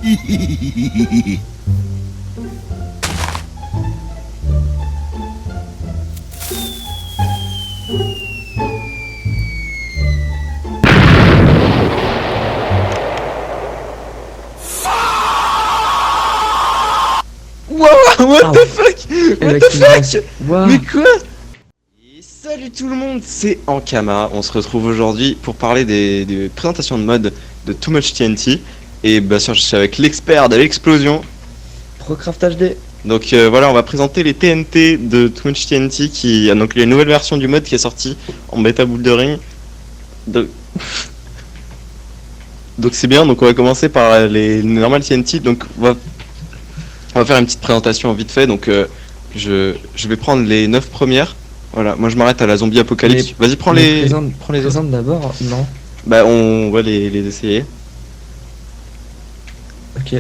Wow, what the fuck? What the fuck? Wow. Mais quoi? Et salut tout le monde, c'est Ankama. On se retrouve aujourd'hui pour parler des présentations de mode de Too Much TNT. Et bien sûr, je suis avec l'expert de l'explosion. Procraft HD. Donc voilà, on va présenter les TNT de Too Much TNT qui a donc il y a une nouvelle version du mode qui est sortie en bêta bouldering. Donc c'est bien, donc on va commencer par les normales TNT. Donc on va faire une petite présentation vite fait. Donc je vais prendre les 9 premières. Voilà, moi je m'arrête à la zombie apocalypse. Vas-y, prends les Présente d'abord, non. Bah on va les essayer. Ok.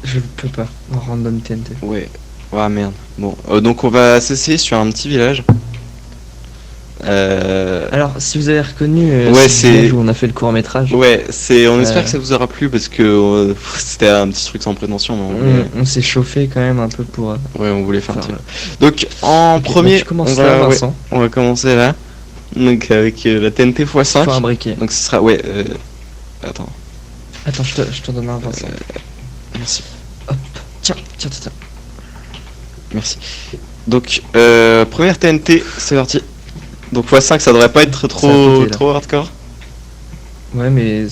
Je peux pas, en random TNT. Ouais. Ah merde. Bon, donc on va s'essayer sur un petit village. Alors, si vous avez reconnu, ouais, ce village où on a fait le court métrage. Ouais, on espère que ça vous aura plu parce que c'était un petit truc sans prétention. On s'est chauffé quand même un peu pour. Ouais, on voulait faire un truc. Donc en premier, on va commencer là. Donc avec la TNT x5. Faut un briquet. Donc ce sera Attends, je te donne un Vincent. Merci. Hop, tiens. Merci. Donc première TNT, c'est parti. Donc x5, ça devrait pas être trop hardcore. Ouais, mais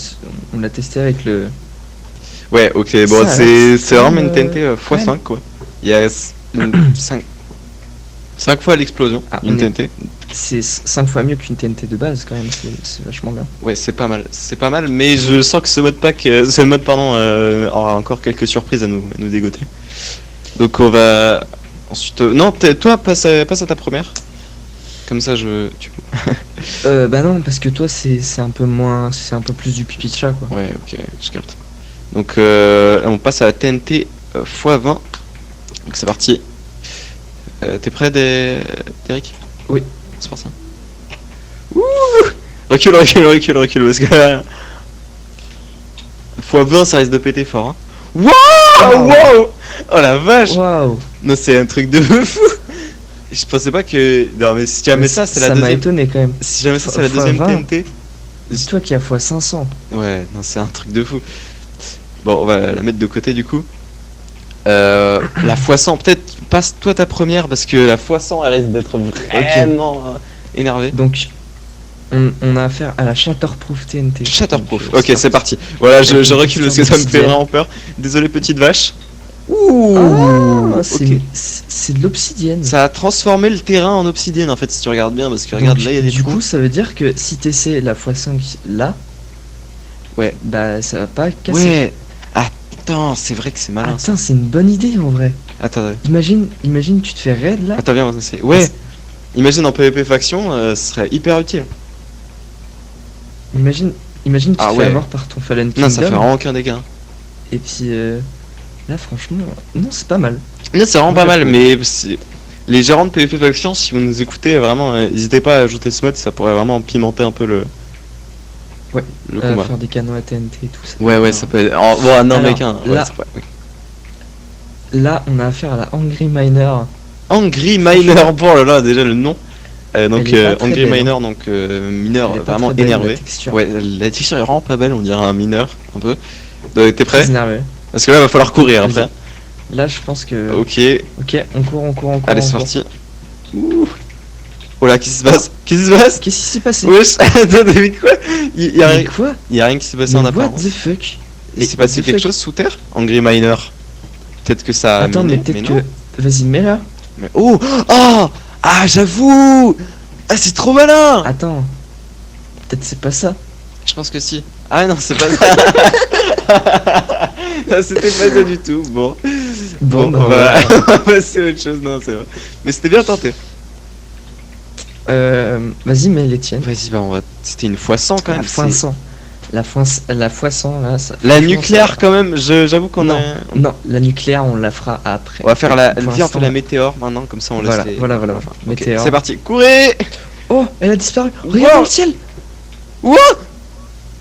on l'a testé avec le. Ouais, ok, bon, c'est vraiment une TNT x5 quoi. Il y a 5 fois l'explosion, une TNT. C'est 5 fois mieux qu'une TNT de base quand même, c'est vachement bien. Ouais, c'est pas mal, mais je sens que ce mode aura encore quelques surprises à nous dégoter. Donc on va ensuite. Non, toi passe à ta première. Comme ça Bah non, parce que toi c'est un peu moins, c'est un peu plus du pipi de chat quoi. Ouais, ok, je capte. Donc on passe à la TNT x20. Donc c'est parti. T'es prêt, Derek? Oui. C'est pour ça. Ouh, recule, parce que x20 ça risque de péter fort. Hein. Wow! Oh la vache! Wow! Non, c'est un truc de fou! Je pensais pas que. Non, mais si jamais ça, c'est la deuxième. Ça m'a étonné quand même. Si jamais ça, c'est la deuxième TNT. Dis-toi qu'il y a x500. Ouais, non, c'est un truc de fou. Bon, on va la mettre de côté du coup. La x100, peut-être passe toi ta première parce que la x100 elle risque d'être vraiment énervée. Donc, on a affaire à la Shatterproof TNT. Shatterproof, ok, c'est parti. Voilà, je recule parce que ça me fait vraiment peur. Désolé, petite vache. Ouh, c'est de l'obsidienne. Ça a transformé le terrain en obsidienne en fait, si tu regardes bien, parce que regarde là il y a des trous. Du coup, ça veut dire que si t'essaies la x5 là, ouais, bah ça va pas casser. Ouais. Attends, c'est vrai que c'est malin. Attends, c'est une bonne idée en vrai. Attends. Imagine, tu te fais raid là. Attends, viens, on va essayer. Ouais. Imagine en PvP faction, ce serait hyper utile. Imagine tu te fais avoir par ton Fallen Kingdom. Non, ça fait vraiment aucun dégât. Et puis là, franchement, non, c'est pas mal. Non, c'est vraiment pas mal, mais les gérants de PvP faction, si vous nous écoutez, vraiment, n'hésitez pas à ajouter ce mode, ça pourrait vraiment pimenter un peu le combat. Faire des canons à TNT et tout ça. Ouais, ça peut être. Bon, non, mec, hein. Là, on a affaire à la Angry Miner. Angry Miner, bon là, déjà le nom. Donc Angry belle, Miner, donc mineur vraiment énervé. Ouais, la texture est vraiment pas belle, on dirait un mineur un peu. T'es prêt? Parce que là, va falloir courir après. Là, je pense que. Ok, on court. Allez, c'est parti. Ouh. Oh là, qu'est-ce qui se passe? Qu'est-ce qui s'est passé? Wesh, attends, mais quoi? Il y a rien qui s'est passé en apparence. What the fuck? Il s'est passé quelque chose sous terre? Angry Miner. Peut-être que ça a. Attends, mais peut-être que. Vas-y, mets-la. Oh! Ah, j'avoue! Ah, c'est trop malin! Attends. Peut-être c'est pas ça. Je pense que si. Ah non, c'est pas ça. Non, c'était pas ça du tout. Bon, on va passer à autre chose. Non, c'est vrai. Mais c'était bien tenté. Vas-y, mets les tiennes. Vas-y, on va. C'était une x100 quand même. La x100 là. La nucléaire quand même. J'avoue qu'on a. Non, la nucléaire on la fera après. On va faire la météore maintenant, comme ça on laisse. Voilà. Météore. C'est parti. Courez! Oh, elle a disparu. Regarde dans le ciel. What?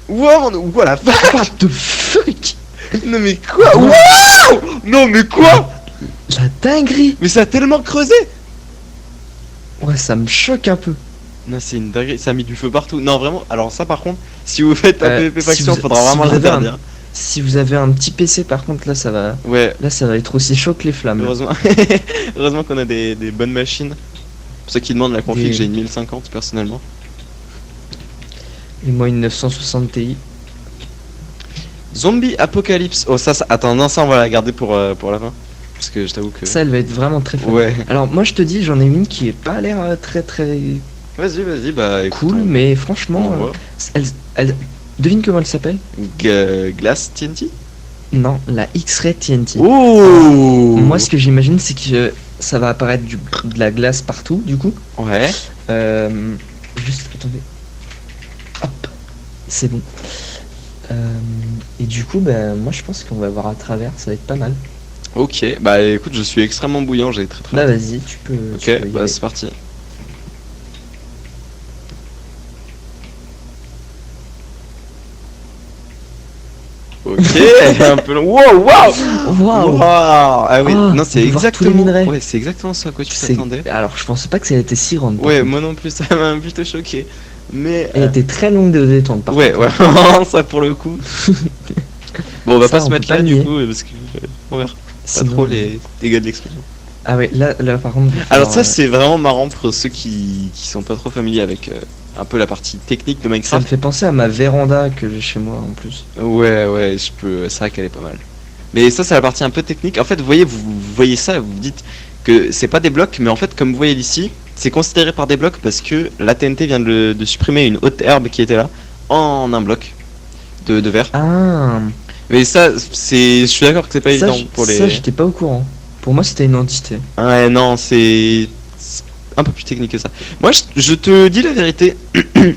Wow, voilà. What the fuck? Non mais quoi? Wow! Non mais quoi? La dinguerie! Mais ça a tellement creusé. Ouais, ça me choque un peu. Non, c'est une dinguerie, ça a mis du feu partout. Non, vraiment, alors ça par contre, si vous faites un PvP si faction, vous- faudra si vraiment vous avez l'interdire. Si vous avez un petit PC, par contre, Ouais, là, ça va être aussi chaud que les flammes. heureusement, heureusement qu'on a des bonnes machines. Pour ceux qui demandent la config, Des- j'ai une 1050 personnellement. Et moi, une 960 Ti. Zombie Apocalypse. Oh, attends, non, ça on va la garder pour la fin. Parce que je t'avoue que. Ça, elle va être vraiment très fun. Ouais. Alors, moi, je te dis, j'en ai une qui est pas l'air très Vas-y, bah écoute. cool, mais franchement, on voit. elle. Devine comment elle s'appelle? Glass TNT. Non, la X-Ray TNT. Oh. Moi, ce que j'imagine, c'est que ça va apparaître de la glace partout, du coup. Ouais. Juste, attendez. Hop, c'est bon. Et du coup, bah, moi, je pense qu'on va voir à travers, ça va être pas mal. Ok, bah écoute, je suis extrêmement bouillant, j'ai très Là, hâte. vas-y, tu peux Ok, y bah aller. c'est parti. Ok, elle est un peu long. Wow, wow, Waouh! wow. Ah oui, Ah, non, c'est on peut voir tous les exactement. minerais. Ouais, c'est exactement ça à quoi tu C'est- t'attendais. Alors, je pensais pas que ça allait être si grande. par Ouais, contre. moi non plus, ça m'a plutôt choqué. Mais Elle était très longue de détente, par ouais, contre. ouais, ça pour le coup. Bon, on va Ça, pas se on mettre peut pas là du nier. coup, parce que on verra pas Sinon- trop les dégâts de l'explosion. Ah ouais, là par contre. il va Alors falloir, ça c'est vraiment marrant pour ceux qui sont pas trop familiers avec un peu la partie technique de ça me Minecraft. fait penser à ma véranda que j'ai chez moi en plus. Ouais, je peux. C'est vrai qu'elle est pas mal. Mais ça c'est la partie un peu technique. En fait, vous voyez ça, vous vous dites que c'est pas des blocs, mais en fait comme vous voyez ici, c'est considéré par des blocs parce que la TNT vient de supprimer une haute herbe qui était là en un bloc de verre. Ah, Mais ça, je suis d'accord que c'est pas ça, évident pour les. ça j'étais pas au courant. Pour moi, c'était une entité. Ouais, non, c'est un peu plus technique que ça. Moi, je te dis la vérité,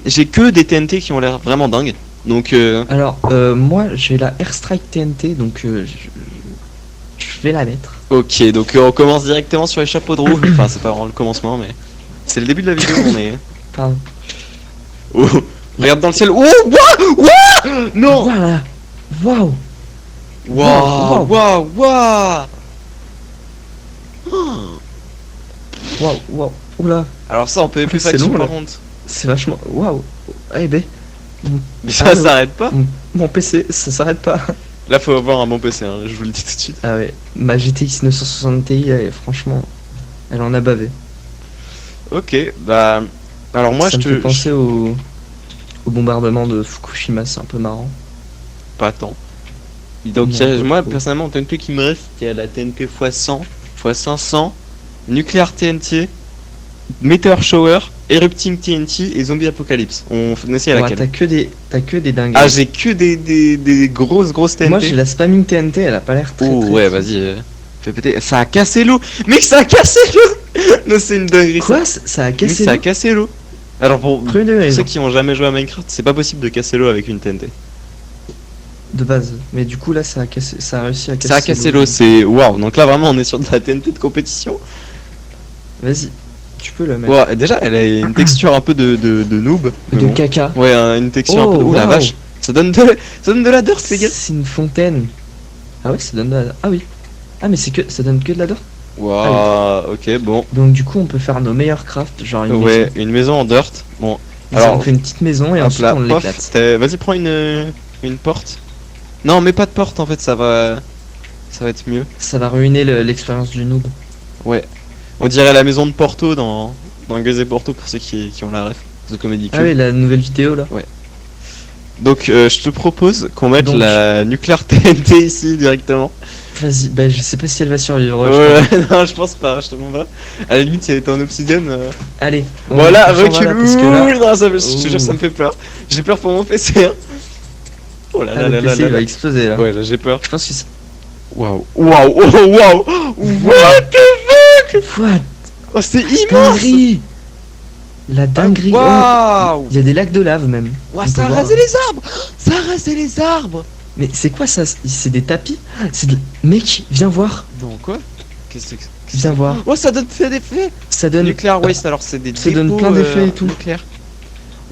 j'ai que des TNT qui ont l'air vraiment dingues. Donc, Alors, moi, j'ai la Airstrike TNT, donc je vais la mettre. ok, donc on commence directement sur les chapeaux de roue. Enfin, c'est pas vraiment le commencement, mais c'est le début de la vidéo. On est. Pardon. Oh, regarde dans le ciel. Oh, waouh, waouh, non. Voilà. Waouh. Waouh, waouh, waouh. Waouh. Oula. Alors ça, on peut plus C'est faction long, par là. contre. C'est vachement. Waouh. Eh ben. Mais ça Ah, s'arrête pas. Mon PC, ça s'arrête pas. Là, faut avoir un bon PC. Hein, je vous le dis tout de suite. Ah ouais. Ma GTX 960 Ti, franchement, elle en a bavé. Ok, bah. Alors moi, ça je me fait te. penser au bombardement de Fukushima, c'est un peu marrant. Pas tant. Donc Non, pas moi trop. personnellement, TNT qui me reste, il y a la TNT x100, x500, Nuclear TNT, Meteor Shower, Erupting TNT et Zombie Apocalypse. On essaie à Ouais, laquelle? t'as que des dingues. Ah, j'ai que des grosses TNT. Moi j'ai la spamming TNT, elle a pas l'air très. Oh très ouais, très- vas-y. Fais péter. Ça a cassé l'eau. Mec, ça a cassé l'eau. Non, c'est une dinguerie. Quoi? Ça a Oui, cassé ça a l'eau cassé l'eau. Alors pour Premier degré, ceux genre, qui ont jamais joué à Minecraft, c'est pas possible de casser l'eau avec une TNT. de base. Mais du coup là ça a cassé, ça a réussi à casser. Ça a cassé l'eau, c'est waouh. Donc là vraiment on est sur de la TNT de compétition. Vas-y, tu peux le mettre. Ouais, déjà elle a une texture un peu de noob. mais De bon. caca. Ouais, une texture un peu. Oh, Ouh la waouh. vache. Ça donne de la dirt les gars. C'est une fontaine. Ah ouais, ça donne de la. Ah oui. Ah mais ça donne que de la dirt. Waouh, ok bon. Donc du coup on peut faire nos meilleurs crafts, genre une Ouais, maison. une maison en dirt. Bon, Alors, alors on fait une petite maison et hop ensuite là, on pof, l'éclate. vas-y prends une porte. Non mais pas de porte en fait, ça va être mieux. Ça va ruiner l'expérience du noob. Ouais. On dirait la maison de Porto dans Gueux et Porto pour ceux qui ont la ref. The Comedy Ah Club. oui, la nouvelle vidéo là. Donc je te propose qu'on mette Donc- la nucléaire TNT ici directement. Vas-y, bah je sais pas si elle va survivre. Ouais, non je pense pas, je te mens pas. À la limite si elle était en obsidienne. Allez. Voilà, on s'en va recule. là, parce que là, Ouh, non, je te jure ça Ouh. me fait peur. J'ai peur pour mon PC. Hein. Oh là là le là là PC là il va là. exploser là. Ouais là j'ai peur. Je pense que c'est. Waouh, waouh, oh waouh. What the fuck. What? Oh c'est immense. Dinguerie. La dinguerie. Oh, Waouh. il y a des lacs de lave même. Ouah, On ça peut a voir. rasé les arbres. Ça a rasé les arbres. Mais c'est quoi ça? C'est des tapis? Mec, viens voir. Non quoi? Qu'est-ce que c'est? Viens voir. Oh ça donne fait d'effets. Ça donne. Nuclear waste alors c'est des ça donne dépôts, plein d'effets et tout. nucléaires.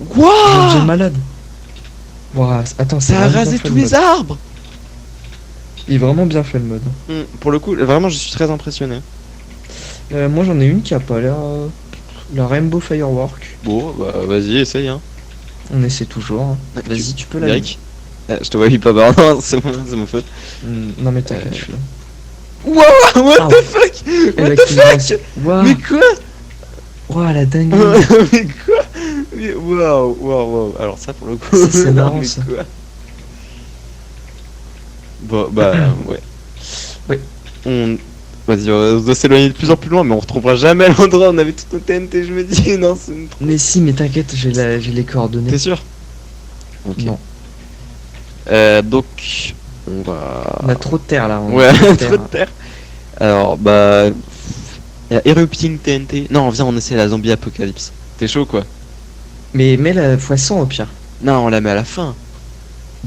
Je deviens Waouh. malade. Ouah, attends, c'est Ça a vraiment bien rasé fait, tous le les mode. arbres. Il est vraiment bien fait le mode. Pour le coup, vraiment, je suis très impressionné. Moi j'en ai une qui a pas l'air. La Rainbow Firework. Bon, bah vas-y, essaye, hein. On essaie toujours, hein. Vas-y, tu peux la Eric. Je te vois pas bas. Non, c'est mon faute. Non mais t'inquiète, je suis là. Wow, what Ah, the fuck? Et What avec the une fuck? Waouh, Mais quoi? waouh, la dingue. Mais quoi? Waouh. Alors ça pour le coup. Ça, c'est marrant, mais ça. quoi? Bon, bah, ouais. Ouais. Vas-y, on doit s'éloigner de plus en plus loin, mais on retrouvera jamais l'endroit où on avait tout nos TNT. Je me dis, non, c'est une... Mais si, mais t'inquiète, j'ai les coordonnées. T'es sûr? Ok. Non, Donc, on va. on a trop de terre là. on a Ouais, trop de trop terre. de terre. Alors, bah. Y a Erupting TNT. Non, viens, on essaie la zombie apocalypse. T'es chaud, quoi? Mais mets la fois 100 au pire. Non, on la met à la fin.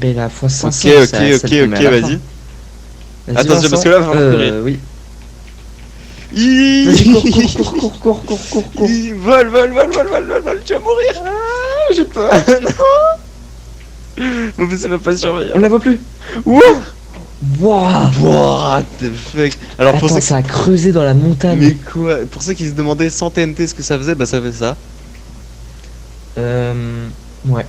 Mais la fois 500, Ok, ça te met à la vas-y. fin. Vas-y, Attention, Vincent. parce que là, va falloir courir. Oui. Vas-y, Vas-y, cours. Vole, tu vas mourir. Ah, j'ai peur. Non. Mon PC va pas surveiller. On la voit plus. Wow. Wouah. What the fuck. Alors, pour Attends, ceux ça a creusé dans la montagne. Mais quoi? Pour ceux qui se demandaient sans TNT ce que ça faisait, bah ça fait ça. Ouais.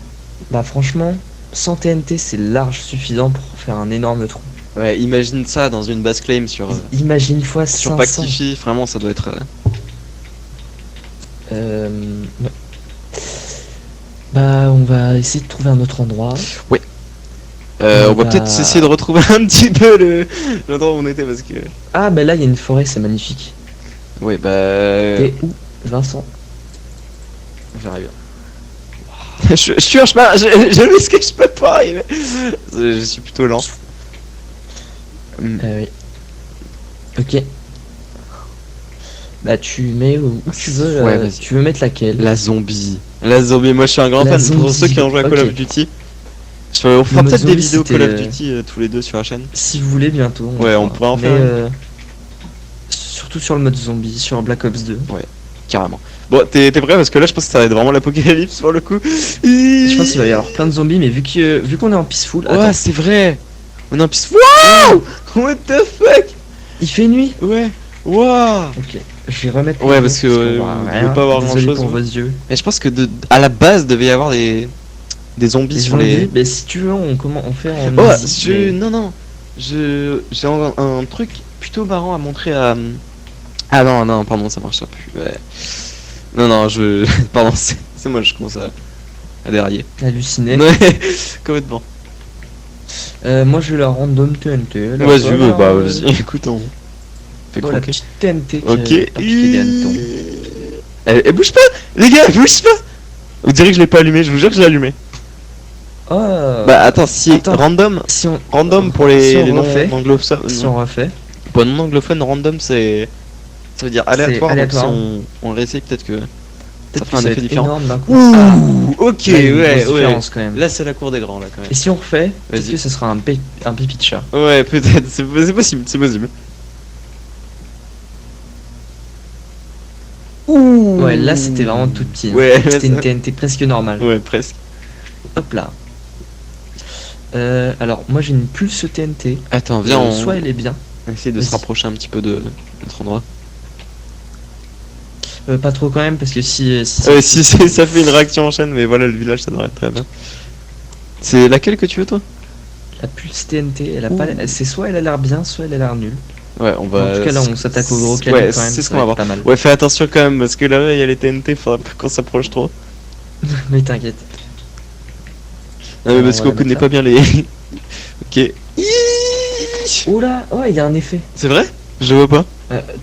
Bah franchement, sans TNT, c'est large suffisant pour faire un énorme trou. Ouais, imagine ça dans une base claim sur Imagine fois 500. Pactify, vraiment ça doit être... Ouais. Bah on va essayer de trouver un autre endroit. on va peut-être essayer de retrouver un petit peu l'endroit où on était parce que... Ah bah là il y a une forêt, c'est magnifique. Ouais bah... T'es où, Vincent? J'arrive. Je suis un chemin, je risque que je peux pas arriver. Je suis plutôt lent. Oui. Ok. Bah tu mets où tu veux. Ouais, vas-y. Tu veux mettre laquelle? La zombie, moi je suis un grand La fan. Pour zombie, ceux qui ont joué à Call ok. of Duty, on fera Le peut-être des zombie, vidéos c'était, Call of Duty tous les deux sur la chaîne. Si vous voulez bientôt. Ouais, on pourrait en Mais, faire surtout sur le mode zombie, sur Black Ops 2. Carrément. Bon, t'es prêt parce que là je pense que ça va être vraiment l'apocalypse pour le coup. Je pense qu'il va y avoir plein de zombies, mais vu qu'on est en peaceful. Ouais, Attends, c'est vrai. On est en piste. Wow! What the fuck? il fait nuit. Ouais. Wow! Ok. Je vais remettre. Ouais, le parce son, que qu'on voit vous rien. pouvez pas voir Désolé grand-chose, pour ouais. vos yeux. Mais je pense que à la base devait y avoir des zombies Les sur les. Mais si tu veux, on fait en Oh, easy, mais- non. J'ai un truc plutôt marrant à montrer à. Ah non, pardon, ça marchera plus. Ouais. Non, pardon, c'est moi, je commence à dérailler. halluciné. Ouais, complètement. Moi je vais la random TNT. là, Vas-y, voilà. bah vas-y, écoute, on fait Oh, la croquer. petite TNT. Ok. qui a piqué des hannetons. Elle bouge pas, les gars, elle bouge pas. Vous direz que je l'ai pas allumé, je vous jure que je l'ai allumé. Oh. Bah attends, si attends. random Si on pour les, Si on les non refait. anglophones. si on refait. Pour les non anglophones, random ça veut dire aléatoire. aléatoire. Donc si on réessaye peut-être que ça Peut-être fait que un ça va effet être différent. énorme d'un coup. Ouh, ok, Là, il y a une ouais. grosse différence, quand même. Là c'est la cour des grands là quand Et si on refait, peut-être Vas-y. que ce sera un pipi de chat. même. Ouais, peut-être, c'est possible, Ouh. Ouais, là c'était vraiment tout petit. hein. Ouais, C'était une ça- TNT presque normale. Ouais, presque. Hop là. Alors, moi j'ai une pulse TNT. Attends, viens, on Soit elle est bien. va essayer de se Vas-y. rapprocher un petit peu de notre endroit. Pas trop quand même, parce que si Si ça fait une réaction en chaîne, mais voilà, le village ça devrait être très bien. C'est laquelle que tu veux toi? la pulse TNT, elle a pas, c'est soit elle a l'air bien, soit elle a l'air nulle. Ouais, on va. En tout cas, là on s'attaque au gros canon Ouais, quand même. c'est ce ça qu'on va voir. être pas mal. Ouais, fais attention quand même, parce que là, il y a les TNT, faudra pas qu'on s'approche trop. Mais t'inquiète. Non, mais Alors, parce on qu'on va connaît mettre pas bien les. Ok. Oh là, oh, il y a un effet. C'est vrai? Je vois pas.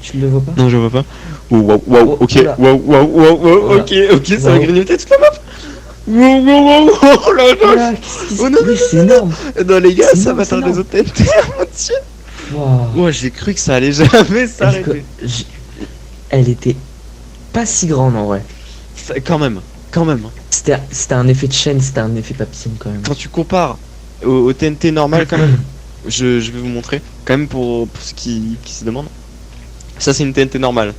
Tu le vois pas? Non, je vois pas. Oh, waouh, Oh, ok. oula. Waouh, Oula. ok, ça va Waouh. grignoter toute la map. Wow, oh la Oh vache. là, qu'est-ce qui se Oh non, Oui, c'est énorme. Non, les gars, C'est ça énorme, va c'est atteindre les énorme. autres TNT, mon dieu. Waouh. Moi, j'ai cru que ça allait jamais s'arrêter. Elle était pas si grande en vrai. Quand même. C'était un effet de chaîne, c'était un effet papillon quand même. Quand tu compares au TNT normal, quand même, je vais vous montrer, quand même pour ceux qui se demandent. Ça, c'est une TNT normale.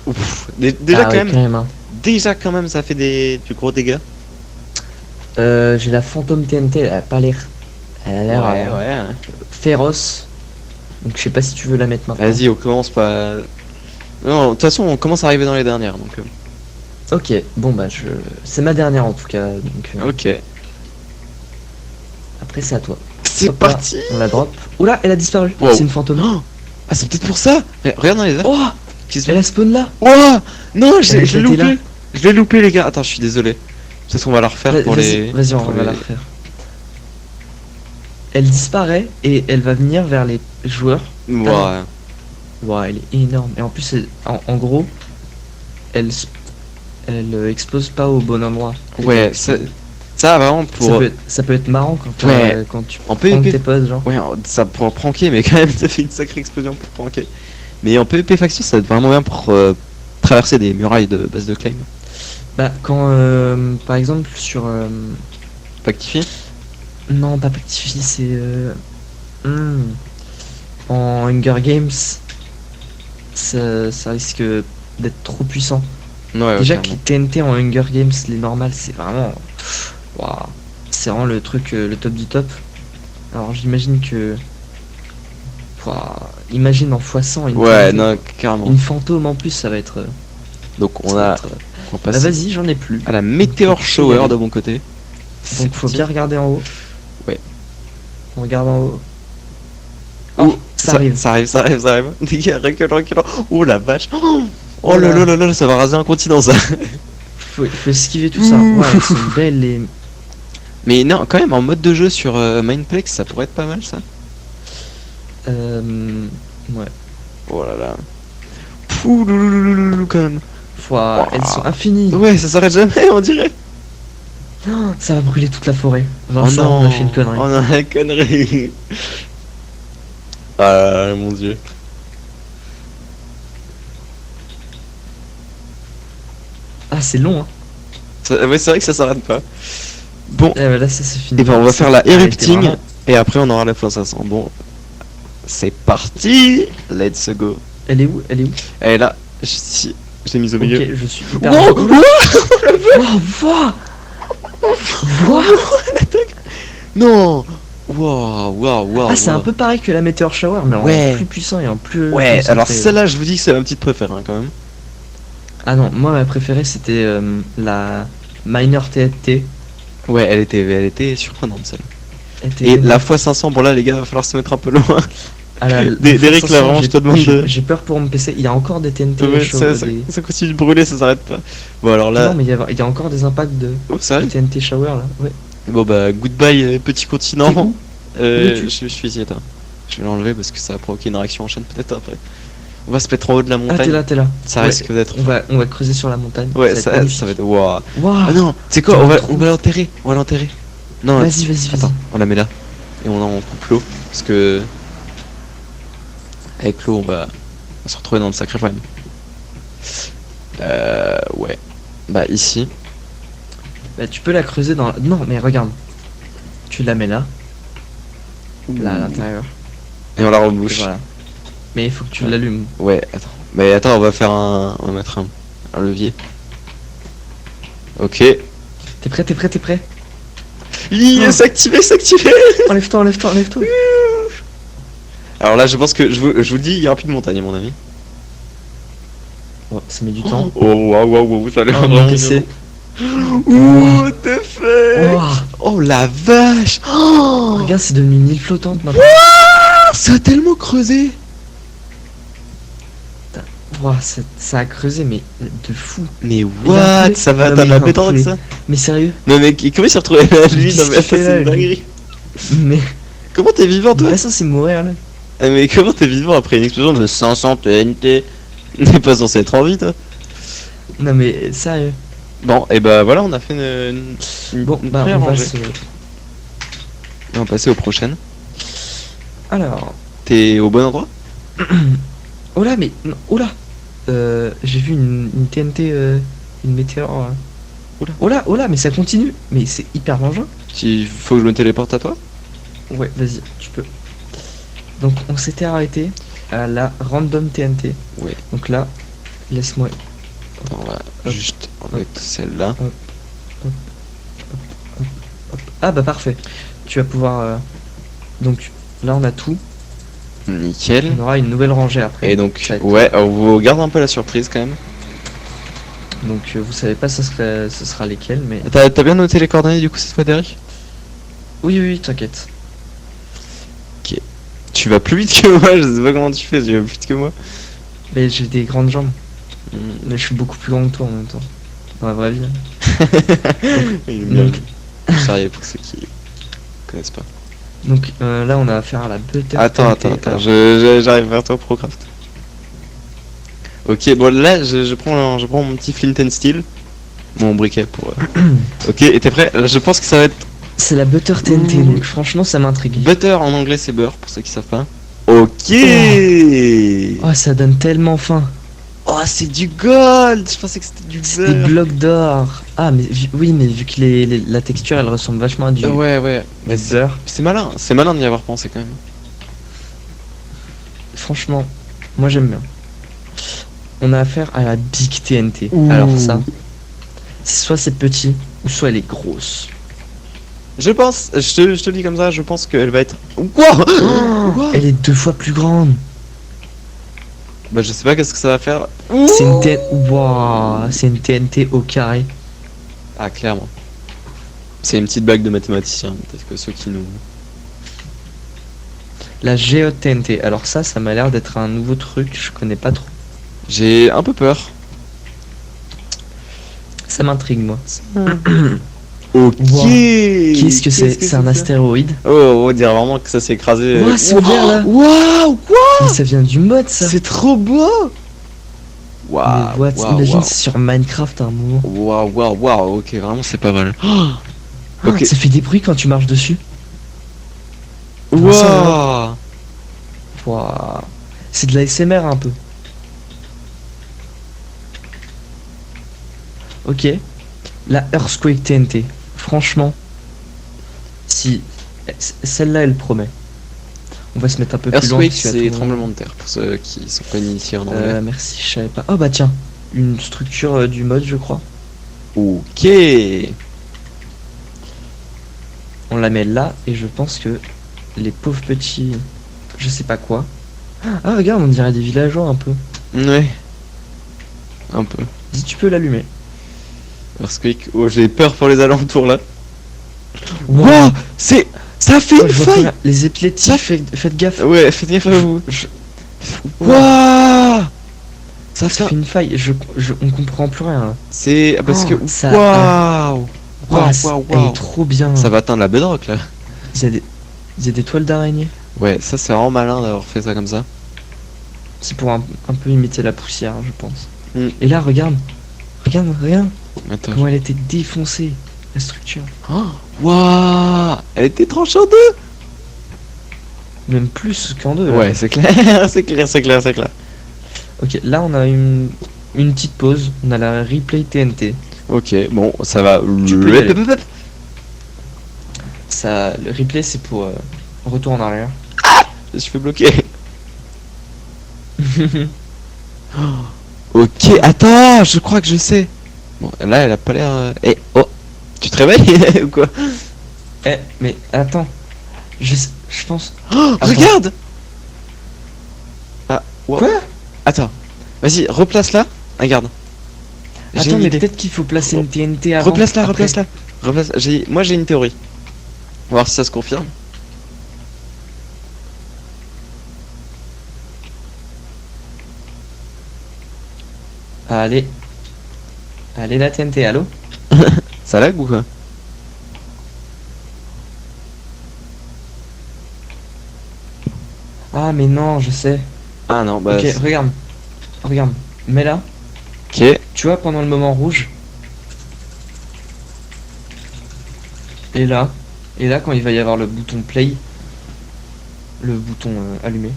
Ouf. Déjà, Ah ouais, quand même, hein. déjà quand même ça fait du gros dégâts. J'ai la fantôme TNT, elle a pas l'air. Elle a l'air Ouais. féroce. Donc je sais pas si tu veux la mettre maintenant. Vas-y, on commence pas. Non, de toute façon, on commence à arriver dans les dernières, donc. Ok, bon bah c'est ma dernière en tout cas. Donc, Ok. après c'est à toi. C'est Hop là, parti. on la drop. Oula, elle a disparu. Wow. C'est une fantôme. Oh ah, c'est peut-être pour ça. Mais regarde dans les airs. Oh, Qu'est-ce que elle a spawn là. Oh non, Elle je l'ai était loupé. là. Je l'ai loupé, les gars. Attends, je suis désolé. Peut-être qu'on va la refaire pour les. Vas-y, on pour va les- la refaire. Elle disparaît et elle va venir vers les joueurs. Ouais. Wow, elle est énorme. Et en plus, en gros, elle explose pas au bon endroit. Ouais, ça vraiment pour. Ça peut être marrant quand, Ouais. quand tu En prends PvP. tes potes, genre. Ouais, ça pour pranker, mais quand même, ça fait une sacrée explosion pour pranker. Mais en PvP faction, ça va être vraiment bien pour traverser des murailles de base de claim. Bah, quand, par exemple, sur. Pactifié. Non, pas Pactify, c'est. En Hunger Games, ça risque d'être trop puissant. Ouais, Déjà clairement. que TNT en Hunger Games, les normales, c'est vraiment. Waouh! C'est vraiment le truc, le top du top. Alors j'imagine que. Waouh, imagine en x100 Ouais, TNT. non, carrément. Une fantôme en plus, ça va être. Donc on ça va a. être- On Bah passe vas-y, j'en ai plus. à la Meteor Shower de mon côté. Donc faut bien regarder en haut. Ouais. On regarde en haut. Oh, ça arrive. Ça arrive. Les gars, recule. Oh la vache. Oh Oh là là. là, ça va raser un continent ça. Faut esquiver tout ça. Ouh. Ouais, elles sont belles les. Mais non, quand même en mode de jeu sur Mindplex, ça pourrait être pas mal ça. Ouais. Oh là là. Pouh, louloulouloulou, quand même. Ouah, elles sont infinies. Ouais, ça s'arrête jamais, on dirait. Oh, ça va brûler toute la forêt. Oh Vincent, non, on a fait une connerie. Oh non, la connerie. Ah mon dieu. Ah, c'est long, hein. Ouais, c'est vrai que ça s'arrête pas. Bon, Eh ben là, ça c'est fini. et ben on va faire la Elle était erupting vraiment- et après on aura la fois 500. Bon, c'est parti. Let's go. Elle est où? Elle est où? Elle est là, je l'ai mise au milieu. Ok, je suis hyper. Wow, Wow, wow. Non. Wow. Ah, c'est un peu pareil que la Meteor Shower, mais Ouais. en plus puissant et en plus. Ouais, concentré. alors celle-là, je vous dis que c'est ma petite préférée hein, quand même. Ah non, moi ma préférée c'était la Minor TNT. Ouais, elle était surprenante celle. Elle était Et énorme. la fois 500, bon là les gars, va falloir se mettre un peu loin. Ah, la Derek, là, vraiment, je te demande de- J'ai peur pour mon PC. Il y a encore des TNT Ouais, chauds, ça continue de brûler, ça s'arrête pas. Bon alors là, Non, mais il y a encore des impacts de oh, ça arrive. TNT Shower là. Ouais. Bon bah goodbye petit T'es continent. où? Où es-tu Je suis ici, attends. Je vais l'enlever parce que ça va provoquer une réaction en chaîne peut-être après. On va se mettre en haut de la Ah, montagne. t'es là. Ça Ouais, risque d'être. On va creuser sur la montagne. Ouais, va ça être magnifique. va être. Waouh. Waouh. Ah non, c'est quoi? Ça On va va, être on va l'enterrer. On va l'enterrer. Non, Vas-y. attends, on la met là. Et on coupe l'eau. Parce que. Avec l'eau, on va se retrouver dans de sacrés problèmes. Ouais. Bah, ici. Bah, tu peux la creuser dans. Non, mais regarde. Tu la mets là. Là à l'intérieur. Et on la Et rebouche. voilà. Mais il faut que tu l'allumes. Ouais, attends. Mais attends, on va faire un. On va mettre un levier. Ok. T'es prêt? C'est activé. Enlève-toi. Alors là, je pense que je vous le dis, il y aura plus de montagne, à mon avis. Oh, ça met du temps. Oh, waouh, ça a l'air Oh, mon vraiment PC. Ouh, t'es fait. Wow. Oh la vache. Oh, Regarde, c'est devenu une île flottante maintenant. ça a tellement creusé. Wow, ça a creusé, mais de fou. Mais Il a what? appelé- Ça va, Non, t'as mais de la il a pétanque appelé. ça? Mais sérieux? Non mais comment il s'est retrouvé là lui? Qu'est-ce Non mais qu'il attends, fait, c'est une là, dinguerie. Mais. Comment t'es vivant toi? Mais ça, c'est mourir là. Ah, mais comment t'es vivant après une explosion de 500 TNT? T'es pas censé être en vie toi? Non, mais sérieux. Bon, et bah voilà, on a fait une Bon, bah, première on rangée. passe. Et on va passer aux prochaines. Alors. T'es au bon endroit? Oh là, mais. Non, oh là. J'ai vu une TNT. Une météore. Oh là, mais ça continue. Mais c'est hyper dangereux. Faut que je me téléporte à toi? Ouais, vas-y, tu peux. Donc, on s'était arrêté à la random TNT. Ouais. Donc là, laisse-moi. Attends, on va juste On va mettre celle-là. Ah bah parfait. Tu vas pouvoir... Donc là on a tout. Nickel. On aura une nouvelle rangée après. Et donc, Ça va être- ouais, on vous garde un peu la surprise quand même. Donc vous savez pas ce sera lesquels, mais... T'as bien noté les coordonnées du coup cette fois, Derek? Oui, oui, oui, t'inquiète. Tu vas plus vite que moi, je sais pas comment tu fais, tu vas plus vite que moi. Mais j'ai des grandes jambes. Hmm. Mais je suis beaucoup plus grand que toi en même temps. Dans la vraie vie. Il est bien Donc, charrié pour ceux qui connaissent pas. donc là on a affaire à la butter. Attends, TNT. attends, Alors, j'arrive vers toi, Procraft. Ok, bon là je prends mon petit flint and steel, mon briquet pour... Ok, et t'es prêt? Là, je pense que ça va être c'est la butter TNT, Ouh. donc franchement ça m'intrigue. butter en anglais, c'est beurre pour ceux qui savent pas. Ok. Oh, ça donne tellement faim. Oh, c'est du gold. Je pensais que c'était du C'est des beurre. blocs d'or. Ah, mais oui, mais vu que la texture elle ressemble vachement à du Ouais, mais beurre. c'est malin d'y avoir pensé quand même. Franchement, moi j'aime bien. On a affaire à la Big TNT. Ouh. Alors ça, soit c'est petit, ou soit elle est grosse. Je pense, je te le dis comme ça, je pense qu'elle va être... Quoi? Quoi? Elle est 2 fois plus grande. Bah je sais pas qu'est-ce que ça va faire. C'est une TNT. Wow, c'est une TNT au carré. Ah clairement. C'est une petite blague de mathématicien, peut-être que ceux qui nous... La Géo TNT. Alors ça m'a l'air d'être un nouveau truc, je connais pas trop. J'ai un peu peur. Ça m'intrigue moi. Ok. Wow. Qu'est-ce que c'est? C'est un astéroïde. Oh, on va dire vraiment que ça s'est écrasé. Ouah, c'est ouvert, là. Waouh, Mais ça vient du mode ça. c'est trop beau. Mais Waouh, what? waouh, Imagine waouh. c'est sur Minecraft à un moment. Waouh, ok, vraiment c'est pas mal. Ah, Ok. ça fait des bruits quand tu marches dessus. Comment ça, Waouh. Waouh. C'est de la SMR un peu. Ok. La Earthquake TNT. Franchement, si celle-là elle promet. On va se mettre un peu plus loin. Earthquake, parce que, c'est attends, tremblement de terre pour ceux qui sont pas initiés en anglais. merci, je savais pas. Oh bah tiens, une structure du mode, je crois. Ok. On la met là et je pense que les pauvres petits, je sais pas quoi. Ah regarde, on dirait des villageois un peu. Ouais. Un peu. Si tu peux l'allumer. Earthquake. Oh, j'ai peur pour les alentours là. Wow. Wow, c'est... Ça fait Oh, une je vois faille. pas, les épileptiques, faites gaffe. Ouais, faites gaffe à vous. Wow. Waouh. Ça Ça fait... fait une faille, on comprend plus rien là. C'est... Parce que... Oh, ça Waouh. Elle est trop bien. Ça va atteindre la bedrock là. Il y a des toiles d'araignée. Ouais, ça c'est vraiment malin d'avoir fait ça comme ça. C'est pour un peu imiter la poussière, je pense. Mm. Et là, regarde. Regarde. Attends. Comment elle était défoncée, la structure. Oh, waouh. Elle était tranchée en deux. Même plus qu'en deux. là. Ouais, c'est clair, c'est clair. Ok, là on a une petite pause. On a la replay TNT. Ok, bon, ça va. Tu peux y aller. Ça, le replay c'est pour retour en arrière. Je suis fait bloquer. Ok, attends, je crois que je sais. Bon, là, elle a pas l'air. Eh, oh, tu te réveilles ou quoi? Eh, mais attends. Je pense. Oh, Attends. regarde. Ah, wow. Quoi? Attends, vas-y, replace-la. Regarde. J'ai Attends, une mais idée. peut-être qu'il faut placer une TNT avant. Replace-la, après. replace-la. Moi, j'ai une théorie. On va voir si ça se confirme. Allez. Allez, la TNT, allô? Ça lag ou quoi? Ah, mais non, je sais. Ah non, bah. Ok, regarde. Regarde. Mets là. Ok. Tu vois, pendant le moment rouge. Et là, quand il va y avoir le bouton play, le bouton allumé.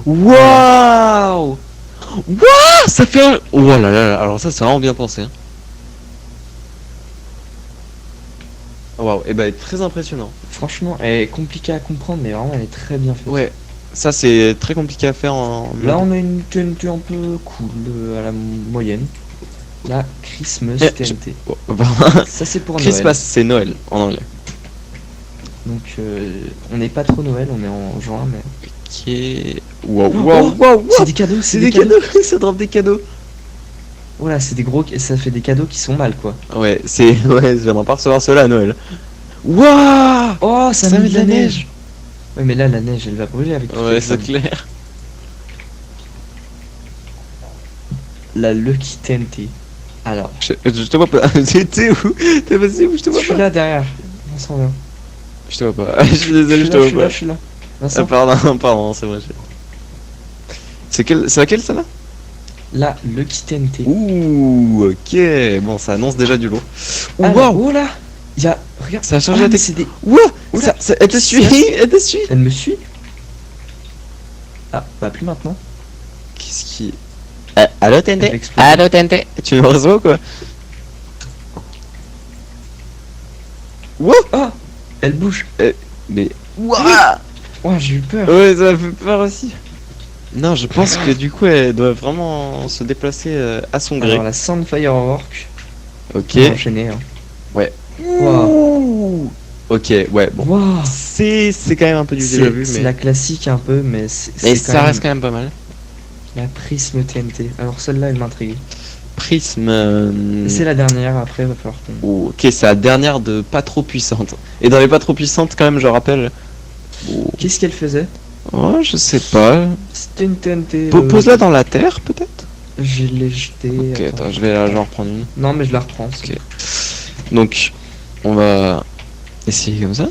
Waouh! Waouh! Ça fait un... Oh là là, alors ça c'est vraiment bien pensé. Hein. Waouh, et bah très impressionnant. Franchement, elle est compliquée à comprendre, mais vraiment, elle est très bien faite. Ouais, ça c'est très compliqué à faire en... Là, on a une TNT un peu cool, à la moyenne. La Christmas Eh, TNT. Oh, pardon. Ça c'est pour Christmas, Noël. c'est Noël en anglais. Donc on n'est pas trop Noël, on est en juin, mais. Ok. Wow, Oh, wow, oh, wow, C'est wow. des cadeaux, C'est des cadeaux, ça drop des cadeaux. Voilà, c'est des gros. Ça fait des cadeaux qui sont mal quoi. Ouais, c'est. Ouais, je viens pas recevoir cela à Noël. Waouh! Oh, ça, Ça met met de la neige. Ouais, mais là la neige elle va brûler avec. toutes Ouais, les c'est flammes. clair. La Lucky TNT. Alors, Je te vois pas. T'es où? T'es passé où? Je te je vois suis pas. là derrière. Vincent, viens. Je te vois pas. Je suis désolé, je te Je vois suis là, pas. je suis là. Ah, Vincent, pardon, pardon, c'est vrai. C'est laquelle celle-là? la Lucky TNT. Ouh, ok. Bon, ça annonce déjà du lot. Ouh, Alors, waouh! oh là, il y a. Regarde, Ça a changé ah, la mais texture. c'est des. Ouah! Oula, Elle te suit! c'est- Elle te suit! Elle me suit. Ah, bah plus maintenant. Qu'est-ce qui. Allo Elle TNT? va exploser. Allo TNT? Tu me reçois ou quoi? Wow! Oh, elle bouge. Mais. Wouah! Oh, j'ai eu peur. Ouais, ça m'a fait peur aussi. Non, je pense que du coup, elle doit vraiment se déplacer à son gré. Alors la Sand Firework. Ok. On va enchaîner. Hein. Ouais. Wow. Ouh. Ok, ouais, bon. Wow. C'est quand même un peu du déjà vu, C'est mais. la classique un peu, mais c'est Mais quand ça même reste quand même pas mal. la Prisme TNT. Alors celle-là, elle m'intrigue. Prisme. Et c'est la dernière, après, il va falloir qu'on... Oh, ok, c'est la dernière de pas trop puissante. Et dans les pas trop puissantes, quand même, je rappelle. Oh, Qu'est-ce qu'elle faisait? oh, je sais pas. C'était une TNT... Pose-la dans la terre, peut-être. Je l'ai jetée... Ok, attends, je vais en reprendre une. Non, mais je la reprends. Ok. Donc, on va essayer comme ça.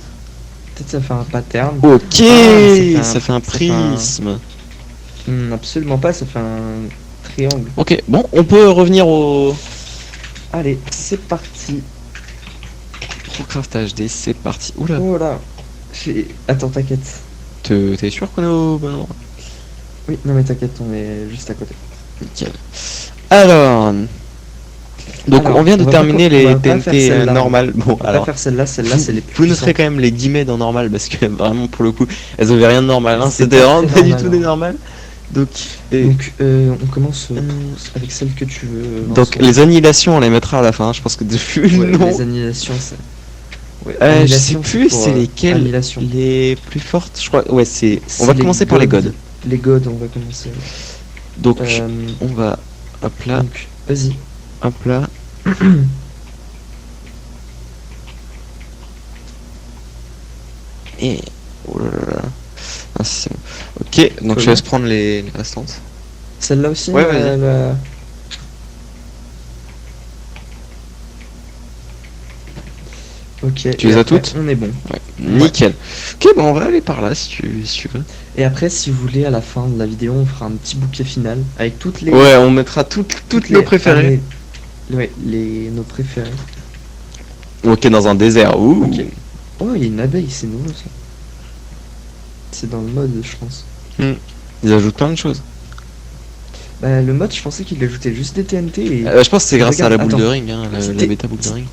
Peut-être ça fait un pattern. Ok, ça fait un- ça fait un prisme. Absolument pas, ça fait un triangle. Ok, bon, on peut revenir au Allez, c'est parti. Procraft HD, c'est parti. Oula, Oh là. Attends, t'inquiète. t'es sûr qu'on est au bon endroit? Oui, non mais t'inquiète, on est juste à côté. Nickel. Alors, donc Alors, on vient de on va terminer pas- on les va pas faire TNT celle-là. normales. Bon, On va alors, pas faire celle-là, c'est les plus vous noterez puissantes. quand même les guillemets dans normal parce que vraiment pour le coup, elles avaient rien de normal. Hein. C'est C'était pas vraiment très pas du normal, tout des hein. normales. Donc, Donc, on commence avec celle que tu veux. donc Vincent. les annihilations, on les mettra à la fin. Je pense que depuis le Ouais, nom. les annihilations, c'est. Ouais, Je sais annihilation, plus pour, c'est lesquelles annihilation. les plus fortes, je crois. Ouais, c'est. On C'est va les commencer par les gods. gods. Les gods, on va commencer. Donc Euh, on va, hop là, donc, vas-y. hop là. Et oh là là là. Ah, c'est bon. Ok, donc je Cool. laisse prendre les restantes. Celle-là aussi Ouais, vas-y. Ok. Tu et les as après, toutes On est bon. Ouais, nickel. Ok, bon, on va aller par là si tu veux. Et après, si vous voulez, à la fin de la vidéo, on fera un petit bouquet final avec toutes les. Ouais, on mettra toutes nos préférées. Ouais, nos préférés. Ok, dans un désert. Ouh. Ok. Oh, il y a une abeille, c'est nouveau ça. C'est dans le mode, je pense. Ils ajoutent plein de choses. Bah, le mode, je pensais qu'il ajoutait juste des TNT et. Je pense que c'est grâce à la Regarde, boule de attends. ring, hein, la C'était- bêta boule de ring.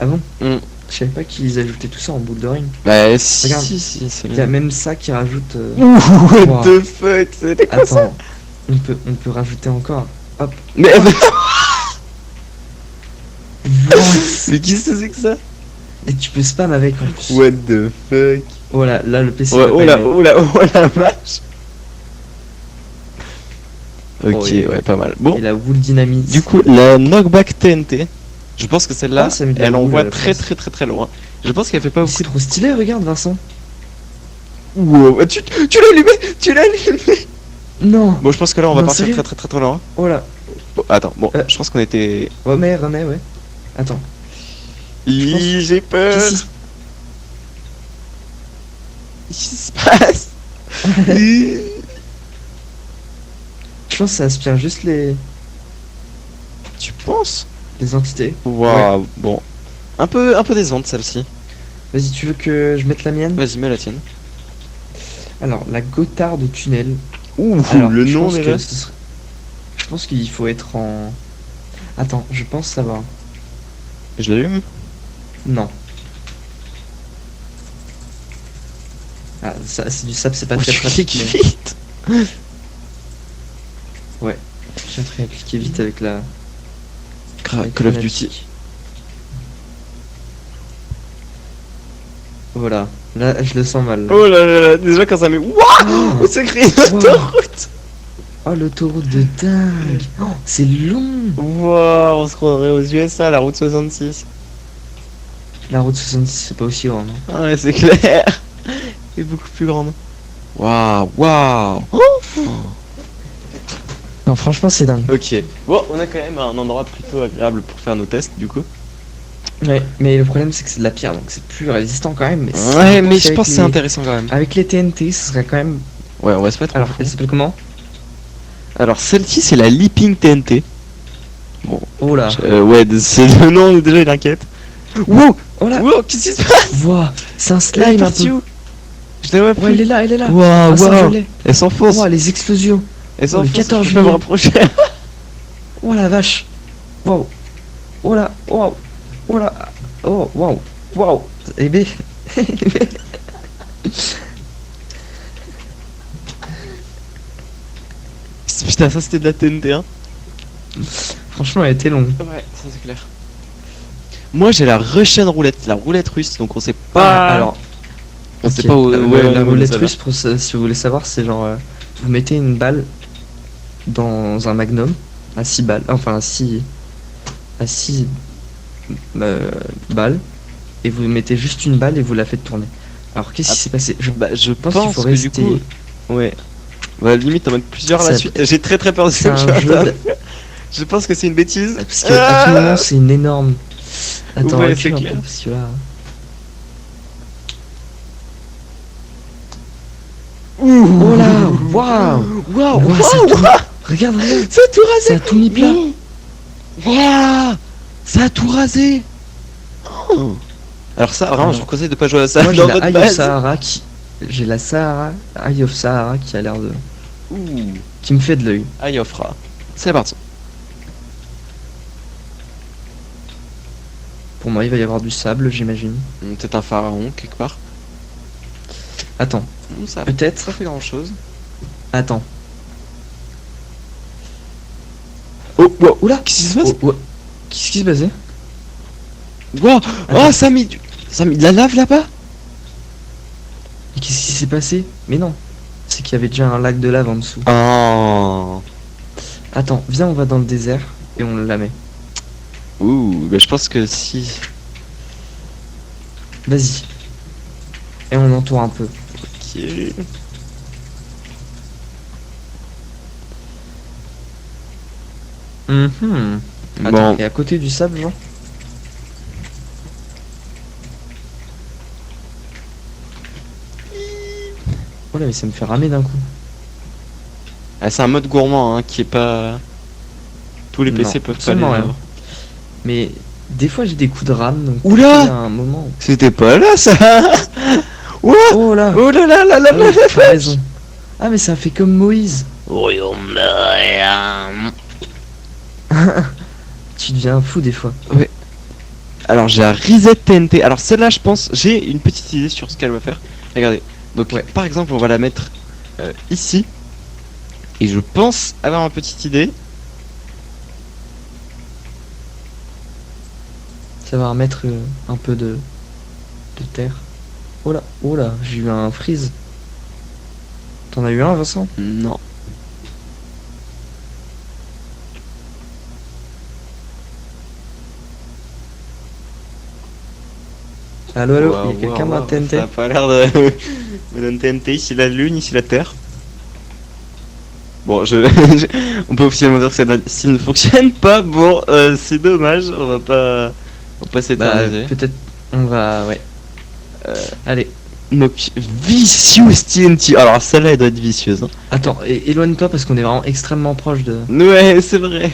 Ah bon Hmm. Je savais pas qu'ils ajoutaient tout ça en boule de ring. Bah si, Regarde. si, c'est Il y a bien. même ça qui rajoute. Ouh, what Wow. the fuck, c'était quoi ça? Attends, on peut rajouter encore. Hop. Mais, What mais qu'est-ce que c'est que ça? Et tu peux spam avec en plus. What the fuck? Oh là, là le PC. Ouais, va oh pas la, aimer. oh la, oh la vache! Ok, Oh, et- ouais, pas mal. Bon, Et la wool dynamite. du coup, la knockback TNT, je pense que celle-là, Ah, ça met de la elle boule envoie à la très place. très très très loin. Je pense qu'elle fait pas Mais beaucoup c'est trop stylé, regarde Vincent. de... Wow, tu l'as allumé! Tu l'as allumé! Non. Bon, je pense que là, on va Non, partir sérieux très très très très loin. Oh là. Bon, attends, bon, Euh. je pense qu'on était... Remets, ouais. Attends. Ih, j'ai peur! Qu'est-ce Qu'est-ce qui se passe? Je pense que ça aspire juste Tu penses? les entités. Waouh, bon. Un peu décevante celle-ci. Vas-y, tu veux que je mette la mienne? Vas-y, mets la tienne. Alors, la Gotthard tunnel. Ouh, Alors, le je nom pense déjà. que je pense qu'il faut être en. Attends, je pense savoir. Je l'allume? Non. Ah, ça, c'est du sap, c'est pas Oh, très tu pratique, cliques mais vite. j'ai appris à cliquer vite avec la Call of Duty. Voilà, là je le sens mal. Là. Oh là là, déjà quand ça met. Waouh, c'est créé une autoroute. Oh, l'autoroute de dingue. Oh, c'est long. Waouh, on se croirait aux USA, la route 66. La route 66, c'est pas aussi grand, non? Ah ouais, c'est clair. C'est beaucoup plus grande. Waouh, waouh. Non, franchement, c'est dingue. Ok. Bon, on a quand même un endroit plutôt agréable pour faire nos tests, du coup. Ouais, mais le problème, c'est que c'est de la pierre, donc c'est plus résistant quand même. Mais Ouais, mais je pense que c'est intéressant quand même. Avec les TNT, ce serait quand même. Ouais, on va se mettre. Alors, elle s'appelle comment? Alors, celle-ci, c'est la Leaping TNT. Bon. Oh là. Ouais, c'est le nom, déjà, il inquiète. Wow! Oh là. Wow, qu'est-ce qui se passe? Wow, c'est un Elle est slime un partie peu. où? Je l'avais pas Ouais, pris. elle est là, elle est là. Waouh, Ah, ça, je waouh. l'ai. Elle s'enfonce. Wow, les explosions. Elle Oh, le s'enfonce. 14 Je peux me juillet. rapprocher. Oh la vache. Wow. Oh là, wow. Oh là. Oh, wow. Wow. Eh ben. Putain, ça c'était de la TNT, hein. Franchement, elle était longue. Ouais, ça c'est clair. Moi j'ai la Russian roulette, la roulette russe, donc on sait Ah, pas. alors. on sait Ok. pas où. La où roulette ça va. russe, si vous voulez savoir, c'est genre. Vous mettez une balle dans un magnum à 6 balles. Enfin, à 6. À 6 balles. Et vous mettez juste une balle et vous la faites tourner. Alors, qu'est-ce qui s'est passé? Je pense pense qu'il faut que rester. du coup. Ouais. Bah limite en mode plusieurs à la Ça- suite. J'ai très peur de C'est ce un que je jeu. raconte. Je pense que c'est une bêtise. Parce que à tout moment, c'est une énorme. Attends, Ouais, recule c'est un peu, clair. parce que là. Oh là, waouh, Waouh, Waouh, ça a waouh, tout- Regarde, regarde, ça a tout rasé. ça a tout mis plat. Waouh, ça a tout rasé. Oh. Alors ça, vraiment, je vous conseille de pas jouer à ça Moi, j'ai dans la votre Eye of base. Sahara qui. J'ai la Sahara, Eye of Sahara qui a l'air de. Ouh, Qui me fait de l'œil. aïe offra. C'est parti. Pour moi, il va y avoir du sable, j'imagine. Peut-être un pharaon quelque part. Attends, Ça peut-être. ça fait grand chose. Attends. Oh, wow. Oula, Qu'est-ce qui se passe? Oh, ouais. Qu'est-ce qui se passait? Wow. Oh, Attends. ça a mis de la lave là-bas. Mais qu'est-ce qui s'est passé? Mais non. C'est qu'il y avait déjà un lac de lave en dessous. Oh. Attends, viens, on va dans le désert et on la met. Ouh, bah je pense que si. Vas-y. Et on entoure un peu. Ok. Mhm. Attends, Bon. et à côté du sable, genre? Oh là, mais ça me fait ramer d'un coup. Ah, c'est un mode gourmand hein, qui est pas. Tous les Non, PC peuvent pas absolument les rien. Mais des fois j'ai des coups de rame, donc Oula il y a un moment où... C'était pas là ça. Ouah. Oh là, Oh là là là là ah là oui, t'as raison. Ah mais ça fait comme Moïse. Tu deviens fou des fois. Alors j'ai la Reset TNT. Alors celle-là je pense, j'ai une petite idée sur ce qu'elle va faire. Regardez. Donc Ouais. par exemple on va la mettre ici. Et je pense avoir une petite idée. Ça va remettre un peu de terre. Oh là, j'ai eu un freeze. T'en as eu un, Vincent? Non. Allô, allô, Waouh, il y a quelqu'un waouh, dans la waouh, TNT? Ça a pas l'air de. Mais dans une TNT, ici la lune, ici la terre. Bon, on peut officiellement dire que s'il ne fonctionne pas, bon, c'est dommage, on va pas Bah, s'éterniser. peut-être on va... Ouais. Allez, Donc, Vicious TNT. Alors, celle-là, elle doit être vicieuse. Hein. attends, éloigne-toi parce qu'on est vraiment extrêmement proche de... Ouais, c'est vrai.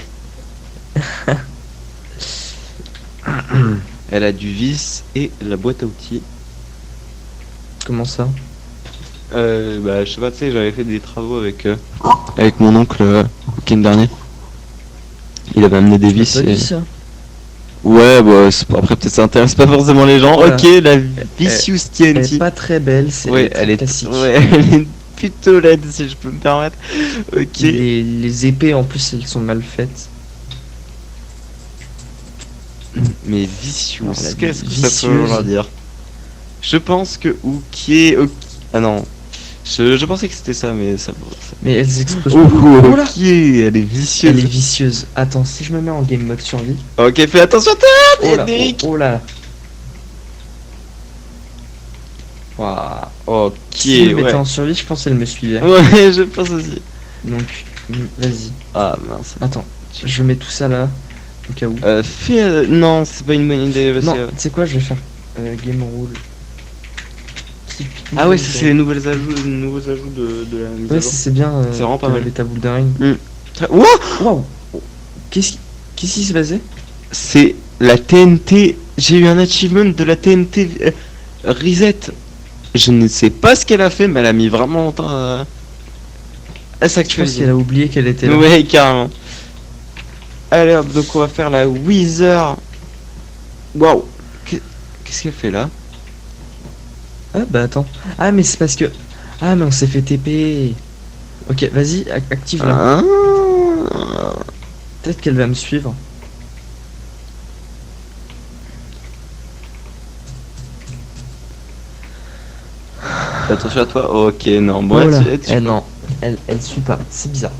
Elle a du vis et la boîte à outils. Comment ça? Bah, je sais pas, tu sais, j'avais fait des travaux avec mon oncle le week-end dernier. Il avait amené des vis. Pas Et... dit ça. Ouais, bah, après, peut-être ça intéresse pas forcément les gens. Voilà. Ok, la Vicious Elle est TNT. pas très belle, c'est Ouais, très elle est classique. ouais, elle est plutôt laide, si je peux me permettre. Ok. Les épées en plus elles sont mal faites. Mais vicious, Alors, la qu'est-ce que ça vicieuse. peut vouloir dire? Je pense que ok. Ah non. Je pensais que c'était ça, mais ça. Mais elle explose. Oh, Oh là, ok, elle est vicieuse. elle est vicieuse. Attends, si je me mets en game mode survie. Ok, fais attention, Oh là, Eric. oh là. Waouh. Ok, Si je me mettais ouais. en survie, je pense qu'elle me suivait. Ouais, je pense aussi. Donc, vas-y. Ah mince. Attends, je mets tout ça là, au cas où. Non, c'est pas une bonne idée. Parce Non, que... tu sais quoi, je vais faire game rule. Ah ouais, ça c'est les nouveaux ajouts de la mise à Ouais, jour. c'est bien. C'est vraiment pas de mal. la bêta bouldering. Wow, Waouh. Qu'est-ce qui s'est passé? c'est la TNT. J'ai eu un achievement de la TNT Reset. Je ne sais pas ce qu'elle a fait, mais elle a mis vraiment longtemps à Je pense s'actualiser. qu'elle a oublié qu'elle était là. Ouais, carrément. Allez hop, donc on va faire la Wither. Waouh. Qu'est-ce qu'elle fait là? Ah bah attends. Ah mais c'est parce que... Ah mais on s'est fait TP. Ok, vas-y, active-la. Ah. Peut-être qu'elle va me suivre. Attention à toi. Ok, non. Bon, Oh là. tu- Non, elle suit pas. C'est bizarre.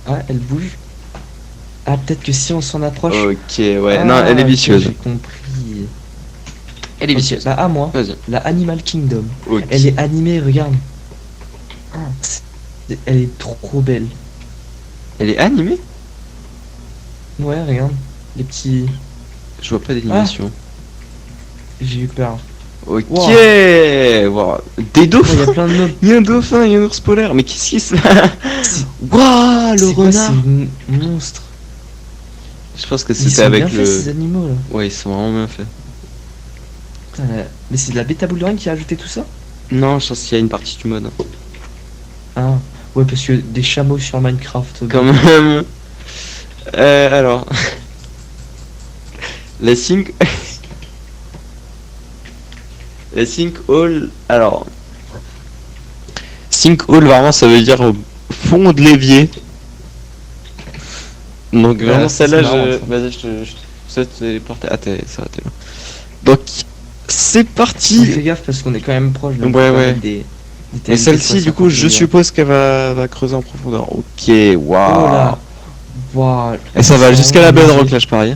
Ah, elle bouge. Ah, peut-être que si on s'en approche... Ok, ouais. Ah, non, elle est ok, vicieuse. J'ai compris. Elle est Ok, vicieuse. bah à moi. Vas-y. La Animal Kingdom. Ok. Elle est animée, regarde. Ah, elle est trop belle. Elle est animée? Ouais, regarde. Les petits... Je vois pas d'animation. J'ai eu peur. Ok. Wow. Wow. Des Oh, il y dauphins. a plein de mobs. Il y a un dauphin, il y a un ours polaire. Mais qu'est-ce qui se C'est Waouh, le c'est quoi renard. ces monstres? Je pense que Ils c'était sont avec bien le. faits, ces animaux là. Ouais, ils sont vraiment bien faits. Putain, mais c'est de la bêta bouldering qui a ajouté tout ça? Non, je pense qu'il y a une partie du mode. Ah, ouais, parce que des chameaux sur Minecraft. Quand même. Alors. La sync. La sync hall. Alors. Sync hall, vraiment, ça veut dire fond de l'évier. Donc, vraiment, c'est celle-là, marrant, je. ça. Vas-y, je te téléporter. Ah, ça va, t'es là. Donc, c'est parti. Fais gaffe parce qu'on est quand même proche de Ouais. des Et TNT celle-ci, du coup, je 60 suppose qu'elle va creuser en profondeur. Ok, waouh. Oh là. Waouh. Et ça va C'est jusqu'à la vraiment bedrock, magique. là, je parie.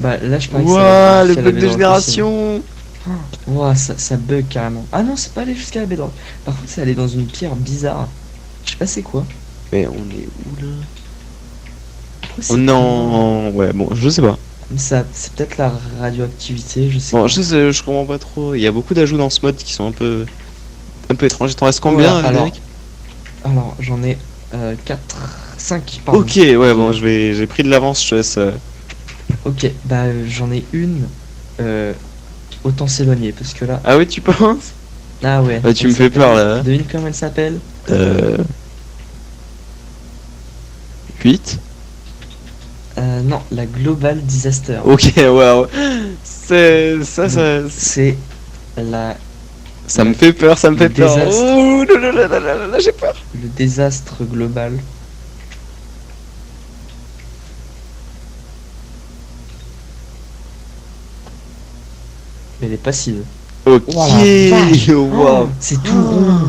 Bah là, je parie que ça va Waouh, le jusqu'à la bug de bedrock génération. aussi. Waouh, ça bug carrément. Ah non, c'est pas allé jusqu'à la bedrock. Par contre, c'est allé dans une pierre bizarre. Je sais pas c'est quoi. Mais on est où là? Pourquoi c'est Oh non. Ouais, bon, je sais pas. Ça, c'est peut-être la radioactivité, je sais Bon, pas. je comprends pas trop. Il y a beaucoup d'ajouts dans ce mode qui sont un peu étranges. T'en restes combien, Voilà, Frédéric? Alors, j'en ai 4, 5, pardon. Ok, ouais, bon, j'ai pris de l'avance, je te laisse. Ok, bah j'en ai une. Autant s'éloigner parce que là. Ah oui, tu penses? Ah ouais. Ah, tu elle me fais s'appelle- peur là. Devine comment elle s'appelle? 8. Non, la Global Disaster. Ok, wow. C'est ça, C'est la ça me fait peur, ça me fait Le peur. désastre. Oh là, j'ai peur. le désastre global. Mais elle est passive. Ok, Oh la vache. wow. C'est tout rond.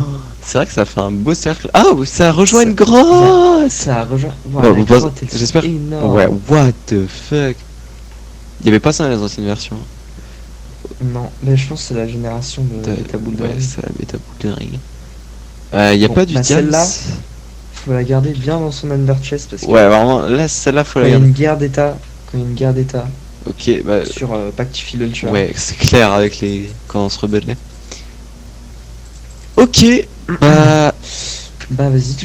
C'est vrai que ça fait un beau cercle. Ah, ça rejoint Ça- une grotte. Ça a rejoint. Ouais, la vous pensez- grotte, elle j'espère- est énorme. Ouais, what the fuck. Il y avait pas ça dans les anciennes versions. Non, mais je pense que c'est la génération de Beta Ouais, Bouldering. c'est la bêta bouldering. Il y a Bon, pas du bah, diamant. celle-là, faut la garder bien dans son under chest parce que Ouais, vraiment, là, celle-là, faut quand la il y a garder. une guerre d'état, quand il y a une guerre d'état Ok, bah. sur Pactify Launcher. Ouais, c'est clair avec les. Quand on se rebellait. Ok, bah. Bah vas-y,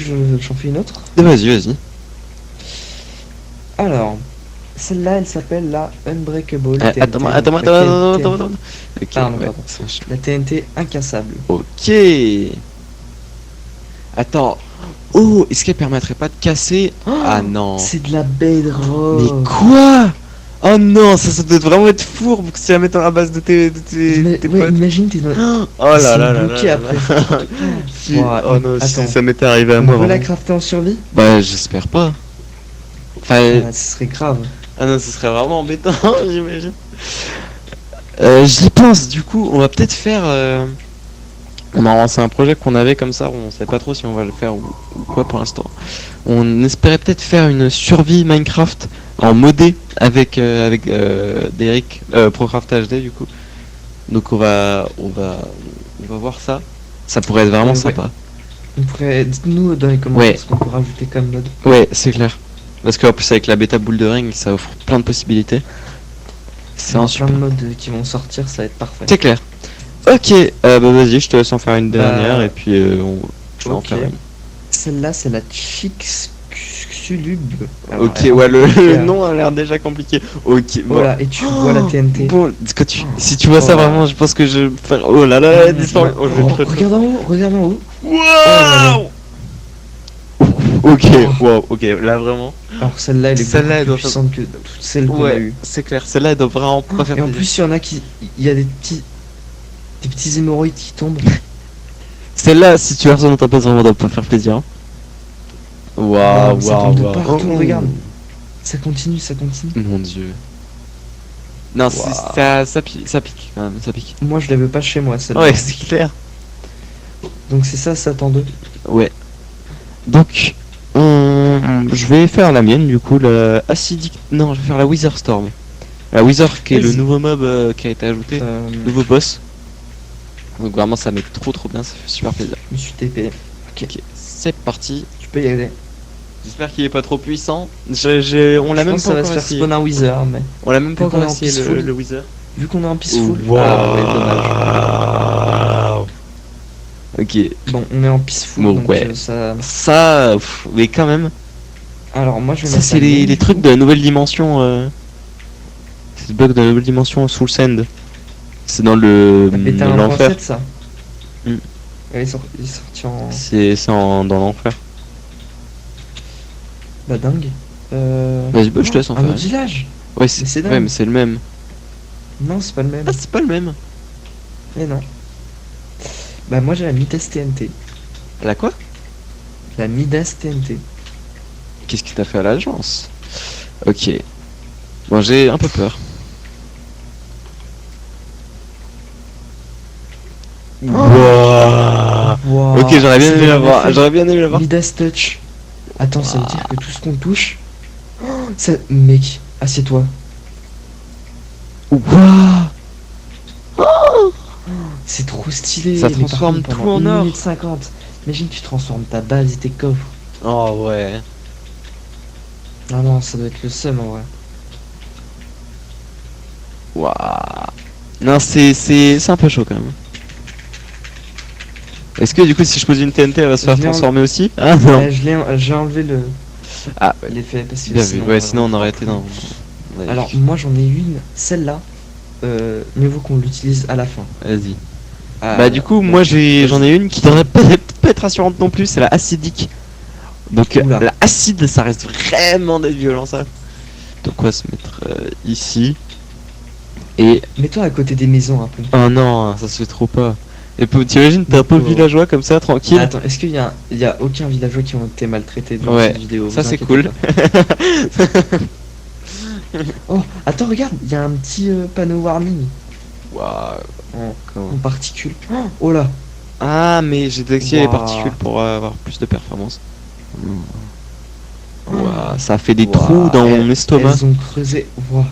j'en fais une autre. Vas-y. Alors, celle-là, elle s'appelle la Unbreakable TNT. Attends. La Ok, Pardon, ouais, pardon. ça marche. La TNT incassable. Ok. Attends. Oh, est-ce qu'elle permettrait pas de casser? Ah non. C'est de la bedrock. Mais quoi? Oh non, ça doit vraiment être fourbe que si la mettre à la base de tes Ouais, potes. imagine, t'es dans... Oh là Ils sont là là bloqués là après. là. Si- Ouais, oh non, si attends. ça m'était arrivé à On moi peut la vraiment. crafter en survie? Bah j'espère pas. Enfin, Ah, ce serait grave. Ah non, ce serait vraiment embêtant, j'imagine. J'y pense, du coup, on va peut-être faire. On a lancé un projet qu'on avait comme ça, on sait pas trop si on va le faire ou quoi pour l'instant. On espérait peut-être faire une survie Minecraft en modé avec Derek, Procraft HD du coup. Donc on va voir ça. Ça pourrait être vraiment Ouais. sympa. On pourrait, dites-nous dans les commentaires Ouais. ce qu'on peut rajouter comme mode. Ouais, c'est clair. Parce qu'en plus avec la bêta boule de ring, ça offre plein de possibilités. C'est Il y un a super. plein de modes qui vont sortir, ça va être parfait. C'est clair. Ok, bah vas-y, je te laisse en faire une Bah, dernière et puis je vais en ok. faire une. Celle-là, c'est la Chicxulub. Ok, ouais, le nom a l'air déjà compliqué. Ok, bon. Voilà, et tu vois la TNT. Bon, si tu vois ça Voilà. vraiment, je pense que je vais faire. Oh là là, elle a disparu. Oh, je vais te Regarde en haut, regarde en haut. Waouh! Ok, wow, ok, là vraiment. Alors celle-là, elle est Celle-là, elle beaucoup doit plus puissante que toutes celles qu'on a Ouais, eues. c'est clair, celle-là elle doit vraiment pas faire Et en plaisir. plus, il y en a qui, il y a des petits hémorroïdes qui tombent. Celle-là, si tu verses dans ta place, vraiment doit pas faire plaisir. Waouh, Ça waouh, tombe de waouh. partout, regarde. Ça continue, ça continue. Mon dieu. Non, Waouh. ça pique, quand même, ça pique. Moi, je la veux pas chez moi, celle-là. Ouais, c'est clair. Donc c'est ça, Satan 2. Ouais. Donc, je vais faire la mienne, du coup, la acidique. Non, je vais faire la Wither Storm. La Wither qui est le Vas-y. nouveau mob qui a été ajouté, nouveau boss. Donc vraiment, ça met trop bien, ça fait super plaisir. Je me suis TP. Ok, c'est parti. Tu peux y aller. J'espère qu'il est pas trop puissant. On l'a Je même pense que pas ça va se encore faire essayé. spawn un Wither, mais On l'a même pas Vu qu'on encore est en essayé peaceful. le Wither. vu qu'on est en peaceful. Wow. Ah ouais, dommage. Ok. Bon, on est en peaceful, Bon, donc ouais. ça. Ça, mais quand même. Alors moi, je vais Ça, mettre c'est la mienne, les du trucs coup. de la nouvelle dimension. C'est le bug de la nouvelle dimension Soul Sand. C'est dans La bêta dans l'enfer. 1.7, ça. Hmm. Elle est sortie en. Dans l'enfer. Bah dingue. Vas-y, bah, je te laisse en un faire autre une. village. Ouais, Mais c'est dingue. ouais, mais c'est le même. Non, c'est pas le même. Ah, c'est pas le même. Mais non. Bah moi j'ai la Midas TNT. La quoi? La Midas TNT. Qu'est-ce que t'as fait à l'agence? Ok. Bon, j'ai un peu peur. Wouah. Wow, Ok, j'aurais bien c'est aimé de la voir. l'effet. J'aurais bien aimé la voir. Midas Touch. Attends, ça veut dire que tout ce qu'on touche. Oh, ça... Mec, assieds-toi. Wouah. C'est trop stylé. Ça mais par transforme contre, tout pendant en 1 or. minute 50. Imagine, tu transformes ta base et tes coffres. Oh ouais. Ah non, ça doit être le seum en vrai. Waouh. Non, c'est un peu chaud quand même. Est-ce que du coup, si je pose une TNT, elle va se faire Je l'ai transformer aussi? Ah non. J'ai enlevé le. Ah, l'effet parce que bien vu. sinon, Ouais, sinon on aurait été dans. Alors, moi j'en ai une, celle-là. Mieux vaut qu'on l'utilise à la fin. Vas-y. Ah, Bah du coup, moi j'en ai une qui devrait pas être assurante non plus, c'est la acidique. Donc Oula. la acide, ça reste vraiment d'être violent ça. Donc on va se mettre ici. Et Mets-toi à côté des maisons un peu. oh non, ça se fait trop pas. Et t'imagines, t'es un peu Oh. villageois comme ça, tranquille. Attends, est-ce qu'il y a, il y a aucun villageois qui ont été maltraités dans Ouais, cette vidéo? ça vous c'est inquiétez cool. pas. Oh, attends, regarde, il y a un petit panneau warning Waouh. en particules. Oh là, Ah mais j'ai désactivé les Waouh. particules pour avoir plus de performance. Waouh, ça fait des trous dans mon estomac. Elles ont creusé. Ouah.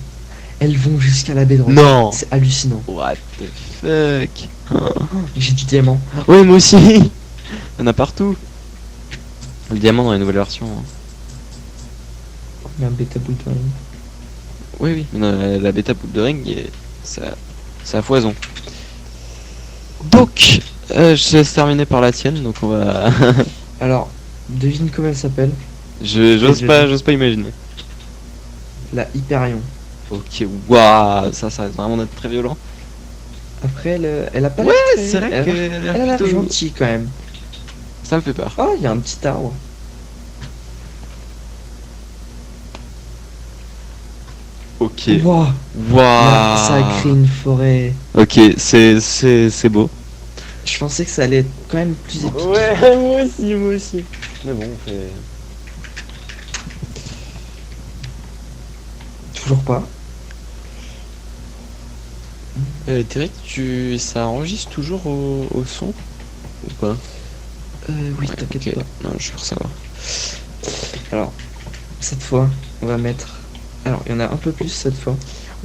Elles vont jusqu'à la baie de Roche. Non. C'est hallucinant. What the fuck. J'ai du diamant. Oui, moi aussi. Il y en a partout. Le diamant dans les nouvelles versions. Hein. Il y a un bêta boule de ring. Oui, oui. Mais non, la bêta boule de ring, c'est à foison. Donc, je te laisse terminer par la tienne. Donc on va. Alors, devine comment elle s'appelle. J'ose pas imaginer. La Hyperion. Ok, waouh, ça risque vraiment d'être très violent. Après, elle a pas Ouais, l'air très- c'est vrai elle- qu'elle a Elle a l'air l'air plutôt. gentille quand même. Ça me fait peur. Oh, il y a un petit arbre. Ok. Wow. Waouh. Ça a créé une forêt. Ok, c'est beau. Je pensais que ça allait être quand même plus épique. Ouais, moi aussi. Mais bon, on fait. toujours pas. Direct, ça enregistre toujours au son ou pas? Oui, Ouais, t'inquiète ok. pas. Non, je veux savoir. Alors, cette fois, on va mettre. Alors, il y en a un peu plus cette fois.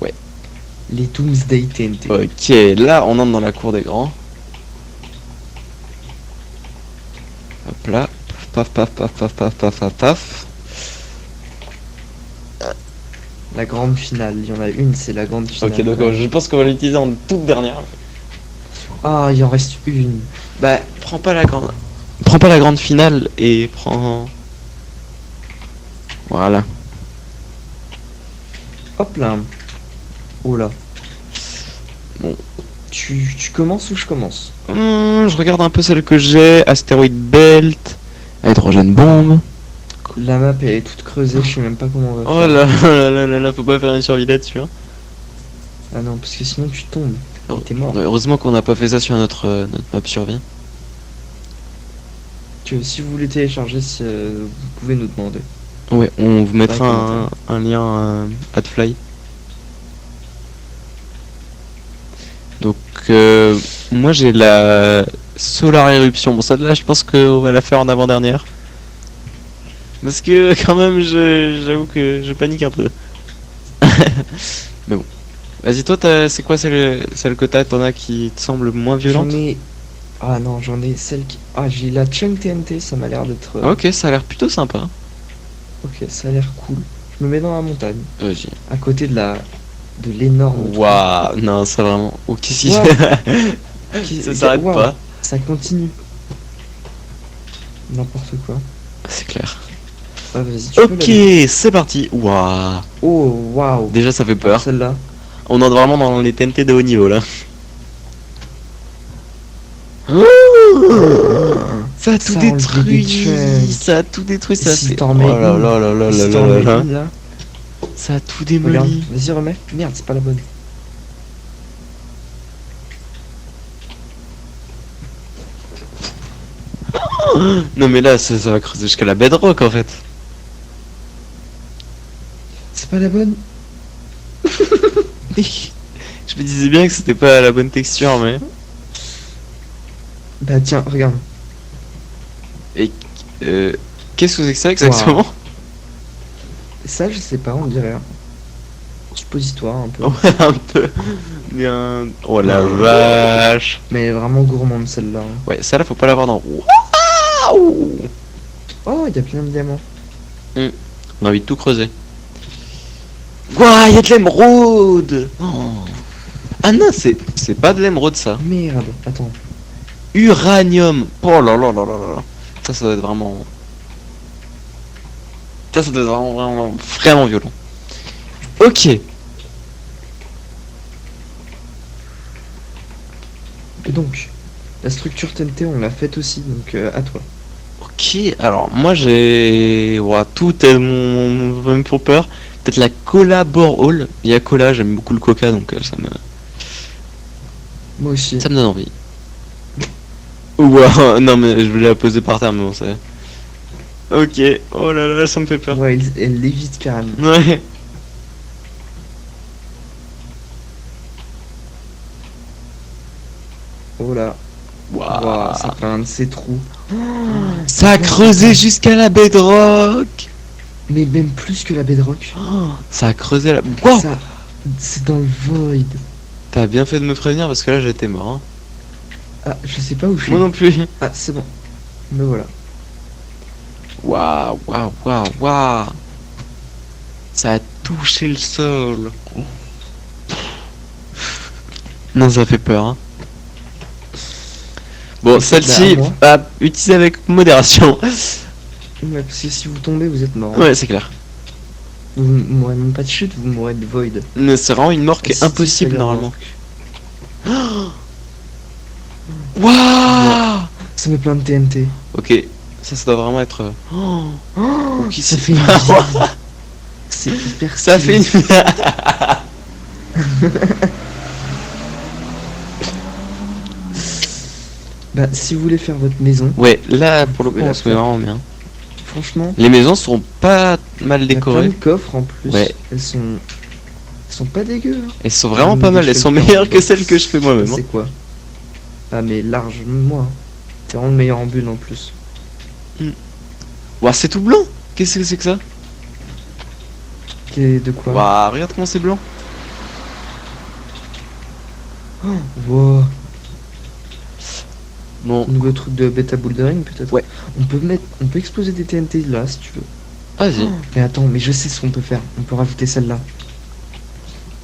Ouais. Les Doomsday TNT. Ok, là on entre dans la cour des grands. Hop là. Paf paf paf paf paf paf paf paf. La grande finale. Il y en a une, c'est la grande finale. Ok, d'accord, je pense qu'on va l'utiliser en toute dernière. Ah, il en reste une. Bah, prends pas la grande. Prends pas la grande finale et prends. Voilà. Hop là. Oh là. Bon. Tu commences ou je commence? Je regarde un peu celle que j'ai. Astéroïde Belt. Hydrogène bombe. La map elle est toute creusée, je sais même pas comment on va Oh faire. là là là là là, faut pas faire une survie là-dessus. Hein. Ah non, parce que sinon tu tombes. Et t'es mort. Heureusement qu'on n'a pas fait ça sur notre map survie. Que si vous voulez télécharger, vous pouvez nous demander. Ouais, on vous mettra Ouais, un lien AdFly. Donc, moi j'ai la Solar Éruption. Bon, celle-là, je pense qu'on va la faire en avant-dernière. Parce que, quand même, j'avoue que je panique un peu. Mais bon. Vas-y, toi, c'est quoi celle que t'en as qui te semble moins violente? J'en ai. Ah non, j'en ai celle qui. Ah, j'ai la Chunk TNT, ça m'a l'air d'être. Ok, ça a l'air plutôt sympa. Ok, ça a l'air cool. Je me mets dans la montagne, Vas-y. à côté de l'énorme. truc. Waouh, non, ça vraiment. Oh, qu'est-ce qu'il Wow. fait? Qui- Ça s'arrête Waouh, pas. Ça continue. N'importe quoi. C'est clair. Ah, vas-y, tu peux Ok, la- c'est parti. Waouh. Oh, waouh. Déjà, ça fait peur. Celle-là. On entre vraiment dans les TNT de haut niveau là. Ça a tout Ça a enlevé détruit. des chunks. Ça a tout détruit. Et Ça si fait. t'en Oh mets là une là là là Si là t'en là mets là. une, là. Ça a tout Regarde, démoli. vas-y, remets. Merde, c'est pas la bonne. Non mais là, ça va creuser jusqu'à la bedrock en fait. C'est pas la bonne. Je me disais bien que c'était pas la bonne texture, mais. Bah tiens, regarde. Qu'est-ce que c'est que ça exactement? Ça, je sais pas, on dirait un suppositoire un peu. Ouais, un peu. Bien. Oh la vache. Mais elle est vraiment gourmande celle-là. Ouais, ça là, faut pas l'avoir dans. Waouh. Oh, il y a plein de diamants. On a envie de tout creuser. Ouah, il y a de l'émeraude. Oh. Ah non, c'est pas de l'émeraude ça. Merde, attends. Uranium. Oh là là là là là. Ça doit être vraiment. Ça doit être vraiment violent. Ok. Et donc, la structure TNT, on l'a faite aussi, donc à toi. Ok, alors moi j'ai. Ouah, tout est même pour peur. Peut-être la cola borehole. Il y a cola, j'aime beaucoup le coca donc Moi aussi. ça me donne envie. Ouah, non mais je voulais la poser par terre, mais bon, c'est. Ok, oh là là, ça me fait peur. Ouais, elle lévite carrément. Ouais. Oh là. Waouh. Waouh, ça fait un de ces trous. Ça a creusé jusqu'à la bedrock. Mais même plus que la bedrock. Oh, ça a creusé la. Wow. Ça, c'est dans le void. T'as bien fait de me prévenir parce que là j'étais mort. Hein. Ah, je sais pas où je suis. Moi non plus. Ah, c'est bon. Me voilà. Waouh, waouh, waouh, waouh. Ça a touché le sol. Non, ça fait peur. Hein. Bon, celle-ci, Bah, moi. à utiliser avec modération. Ouais, parce que si vous tombez, vous êtes mort. Ouais, c'est clair. Vous mourrez même pas de chute, vous mourrez de void. Mais c'est vraiment une mort qui Et est si impossible tu fais la normalement. mort. Waouh. Ça met plein de TNT. Ok, ça doit vraiment être. Oh, qui ça c'est fait une vie. C'est hyper Ça fait stylé. une. Bah, si vous voulez faire votre maison, Ouais, là pour le coup, Ouais, on se met vraiment bien. franchement, Les maisons sont pas mal il y a plein décorées. de coffres en plus. Ouais. Elles sont sont pas dégueu. Hein. Elles sont vraiment Ah, pas mais mal, je elles fais sont le faire, meilleures que bon. celles que je fais moi-même. C'est quoi? Ah, mais largement. Hein. C'est vraiment le meilleur en bulle en plus. Ouah, c'est tout blanc. Qu'est-ce que c'est que ça? De quoi? Ouah, regarde comment c'est blanc. Wow. Bon, Nouveau truc de bêta bouldering peut-être. Ouais. On peut exploser des TNT là si tu veux. vas-y. Mais attends, mais je sais ce qu'on peut faire. On peut rajouter celle-là.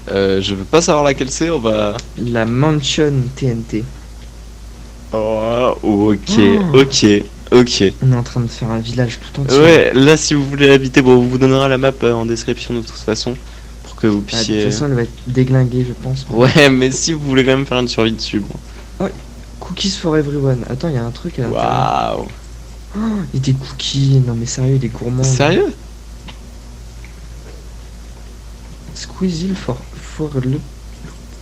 Je veux pas savoir laquelle c'est, on va... La Mansion TNT. Oh, ok, Oh. ok. On est en train de faire un village tout entier. Ouais, là si vous voulez l'habiter, bon, on vous donnera la map en description de toute façon, pour que vous Ah, de puissiez... toute façon, elle va être déglinguée, je pense. Ouais, mais si vous voulez quand même faire une survie dessus, bon. Cookies for everyone. Attends, il y a un truc à l'intérieur. Waouh. Oh, il y a des cookies. Non, mais sérieux, il est gourmand. Sérieux? Squeezie for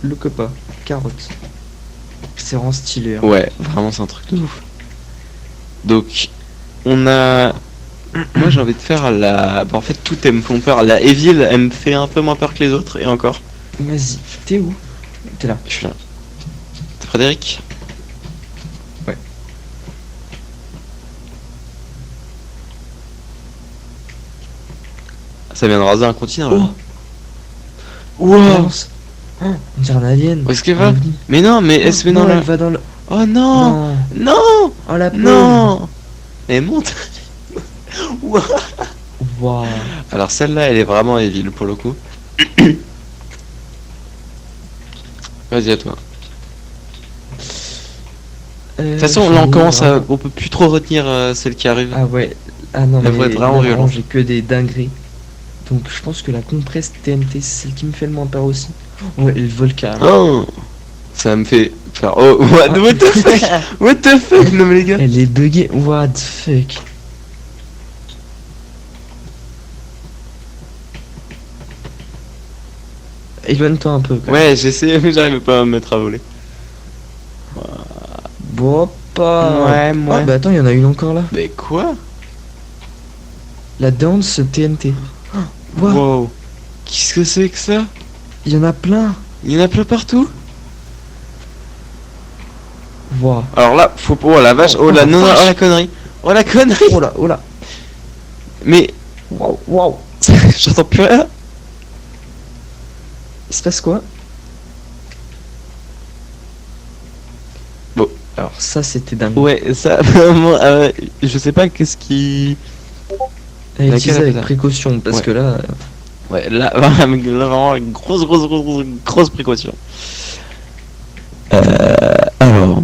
le copa. Carotte. C'est vraiment stylé. Hein. Ouais, vraiment c'est un truc de ouf. Donc, on a... Moi j'ai envie de faire la... Bah, en fait, tout elles me font peur. La Evil, elle me fait un peu moins peur que les autres, et encore. Vas-y, t'es où? T'es là. Je suis là. C'est Frédéric? Ouais. Ça vient de raser un continent là. Oh, Wow. balance. Oh, on dirait un alien. Où est-ce qu'elle Un va? ovni. Mais non, mais elle se met non, dans la... elle va dans le... Oh non. Non. Non. Oh la pauvre. Non. Elle monte. Wow. Waouh. Alors celle-là, elle est vraiment Evil pour le coup. Vas-y à toi. De toute façon, là on commence à... On peut plus trop retenir celle qui arrive. Ah ouais. Ah non, Elle mais va être vraiment là, violente. j'ai que des dingueries. Donc je pense que la compresse TNT, c'est celle qui me fait le moins peur aussi. Ouais, et le volcan. Oh. Ça me fait faire... Oh, what the fuck. What the fuck. Non mais les gars. Elle est buggée. What the fuck. Éloigne-toi un peu. Quand même. Ouais, j'essayais mais j'arrivais pas à me mettre à voler. Bon, pas. Ouais, Ah, bah attends, il y en a une encore là. Mais quoi? La danse TNT. Wow. Wow. Qu'est-ce que c'est que ça? Il y en a plein. Il y en a plein partout. Wow. Alors là, faut... Oh la vache. Oh la... Oh, Non, non, vache. oh la connerie. Oh la connerie. Oh là, oh là. Mais... Waouh, waouh. J'entends plus rien. Il se passe quoi? Bon. Alors ça c'était dingue. Ouais, ça, vraiment, je sais pas qu'est-ce qui... À laquelle utiliser elle avec fait ça. précaution parce Ouais. que là, Ouais, là, vraiment, une grosse précaution. Alors,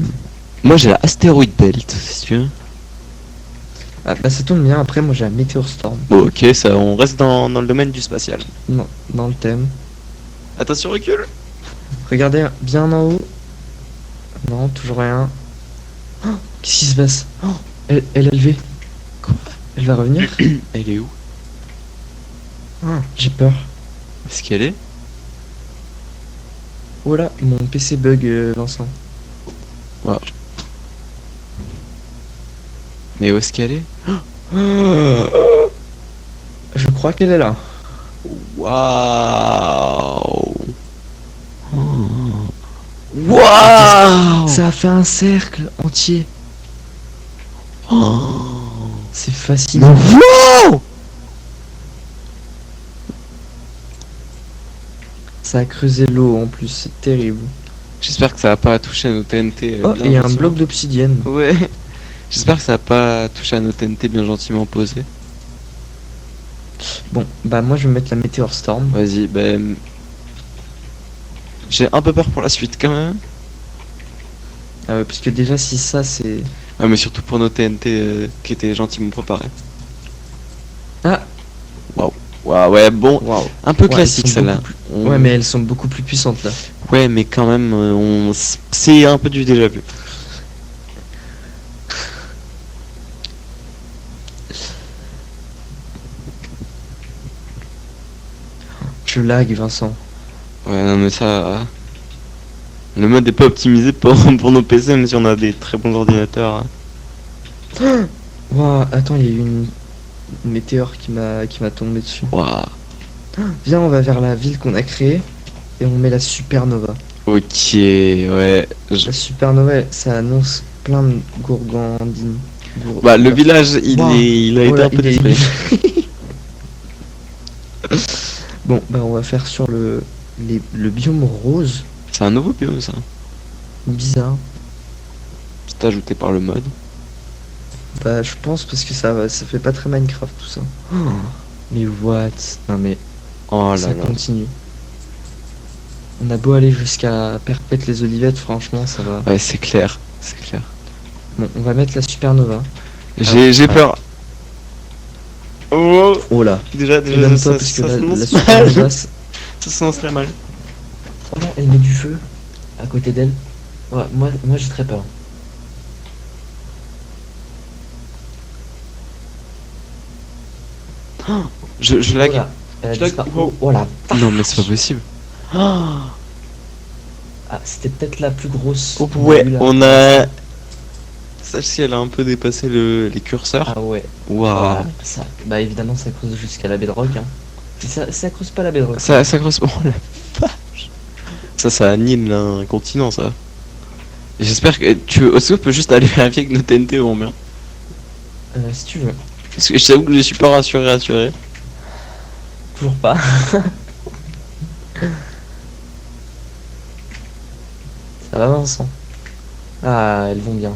moi j'ai la Asteroid Belt, si tu veux. ah, bah ça tombe bien. Après moi j'ai un Meteor Storm. Bon, ok, ça, on reste dans le domaine du spatial. Non, dans le thème. Attention, recule. Regardez bien en haut. Non, toujours rien. Oh, qu'est-ce qui se passe? Oh, elle a levé. Quoi? Elle va revenir? Elle est où? Ah, j'ai peur. Où est-ce qu'elle est? Oh là, mon PC bug, Vincent. Mais où est-ce qu'elle est? Je crois qu'elle est là. Waouh. Waouh. Ça a fait un cercle entier. C'est fascinant. Wow. Ça a creusé l'eau en plus, c'est terrible. J'espère que ça va pas toucher à nos TNT. Oh, bien et il y a un gentiment. bloc d'obsidienne. Ouais. J'espère que ça va pas toucher à nos TNT bien gentiment posés. Bon, bah moi je vais mettre la Meteor Storm. Vas-y, ben. J'ai un peu peur pour la suite quand même. Parce que déjà si ça c'est... Ouais, mais surtout pour nos TNT qui étaient gentiment préparés. Ah. Waouh, ouais, bon. Waouh. Un peu Ouais, classique elles sont celle-là. beaucoup Ouais mais elles sont beaucoup plus puissantes là. Ouais, mais quand même, c'est un peu du déjà vu. Je lag Vincent. Ouais, non, mais ça. Le mode est pas optimisé pour nos PC, même si on a des très bons ordinateurs. Waouh, attends, il y a eu une météore qui m'a tombé dessus. Waouh. Viens, on va vers la ville qu'on a créée. et on met la supernova. Ok, ouais. La supernova, ça annonce plein de gourgandines. Bah, le village, Wow. il a été Voilà, un peu il est- détruit. Bon, bah on va faire sur le biome rose. C'est un nouveau biome, ça. Bizarre. C'est ajouté par le mode. Bah je pense parce que ça fait pas très Minecraft tout ça. Oh, mais what? Non mais Oh là ça là. continue. On a beau aller jusqu'à Perpète les Olivettes, franchement ça va. Ouais, c'est clair. C'est clair. Bon, on va mettre la supernova. J'ai peur. Oh, Oh là. déjà, Donne-toi ça, parce que ça la s'annonce supernova, mal. Ça s'annonce très mal. oh non, elle met du feu à côté d'elle. Ouais, moi j'ai très peur. Je lag. Oh là, elle a Je lag. disparu. Wow. Oh là. Non, mais c'est pas possible. Ah, c'était peut-être la plus grosse. Oh, qu'on a ouais, eue, là. on a. Celle-ci, elle a un peu dépassé les curseurs. Ah ouais. Waouh. Voilà, ça, bah évidemment ça creuse jusqu'à la bedrock. Hein. Ça creuse pas la bedrock. Ça creuse. Oh la vache. Ça annihile un continent, ça. J'espère que est-ce qu'on peut juste aller vérifier que nos TNT vont bien. Si tu veux. Parce que je t'avoue que je suis pas rassuré. Toujours pas. Ça va Vincent. Ah, elles vont bien.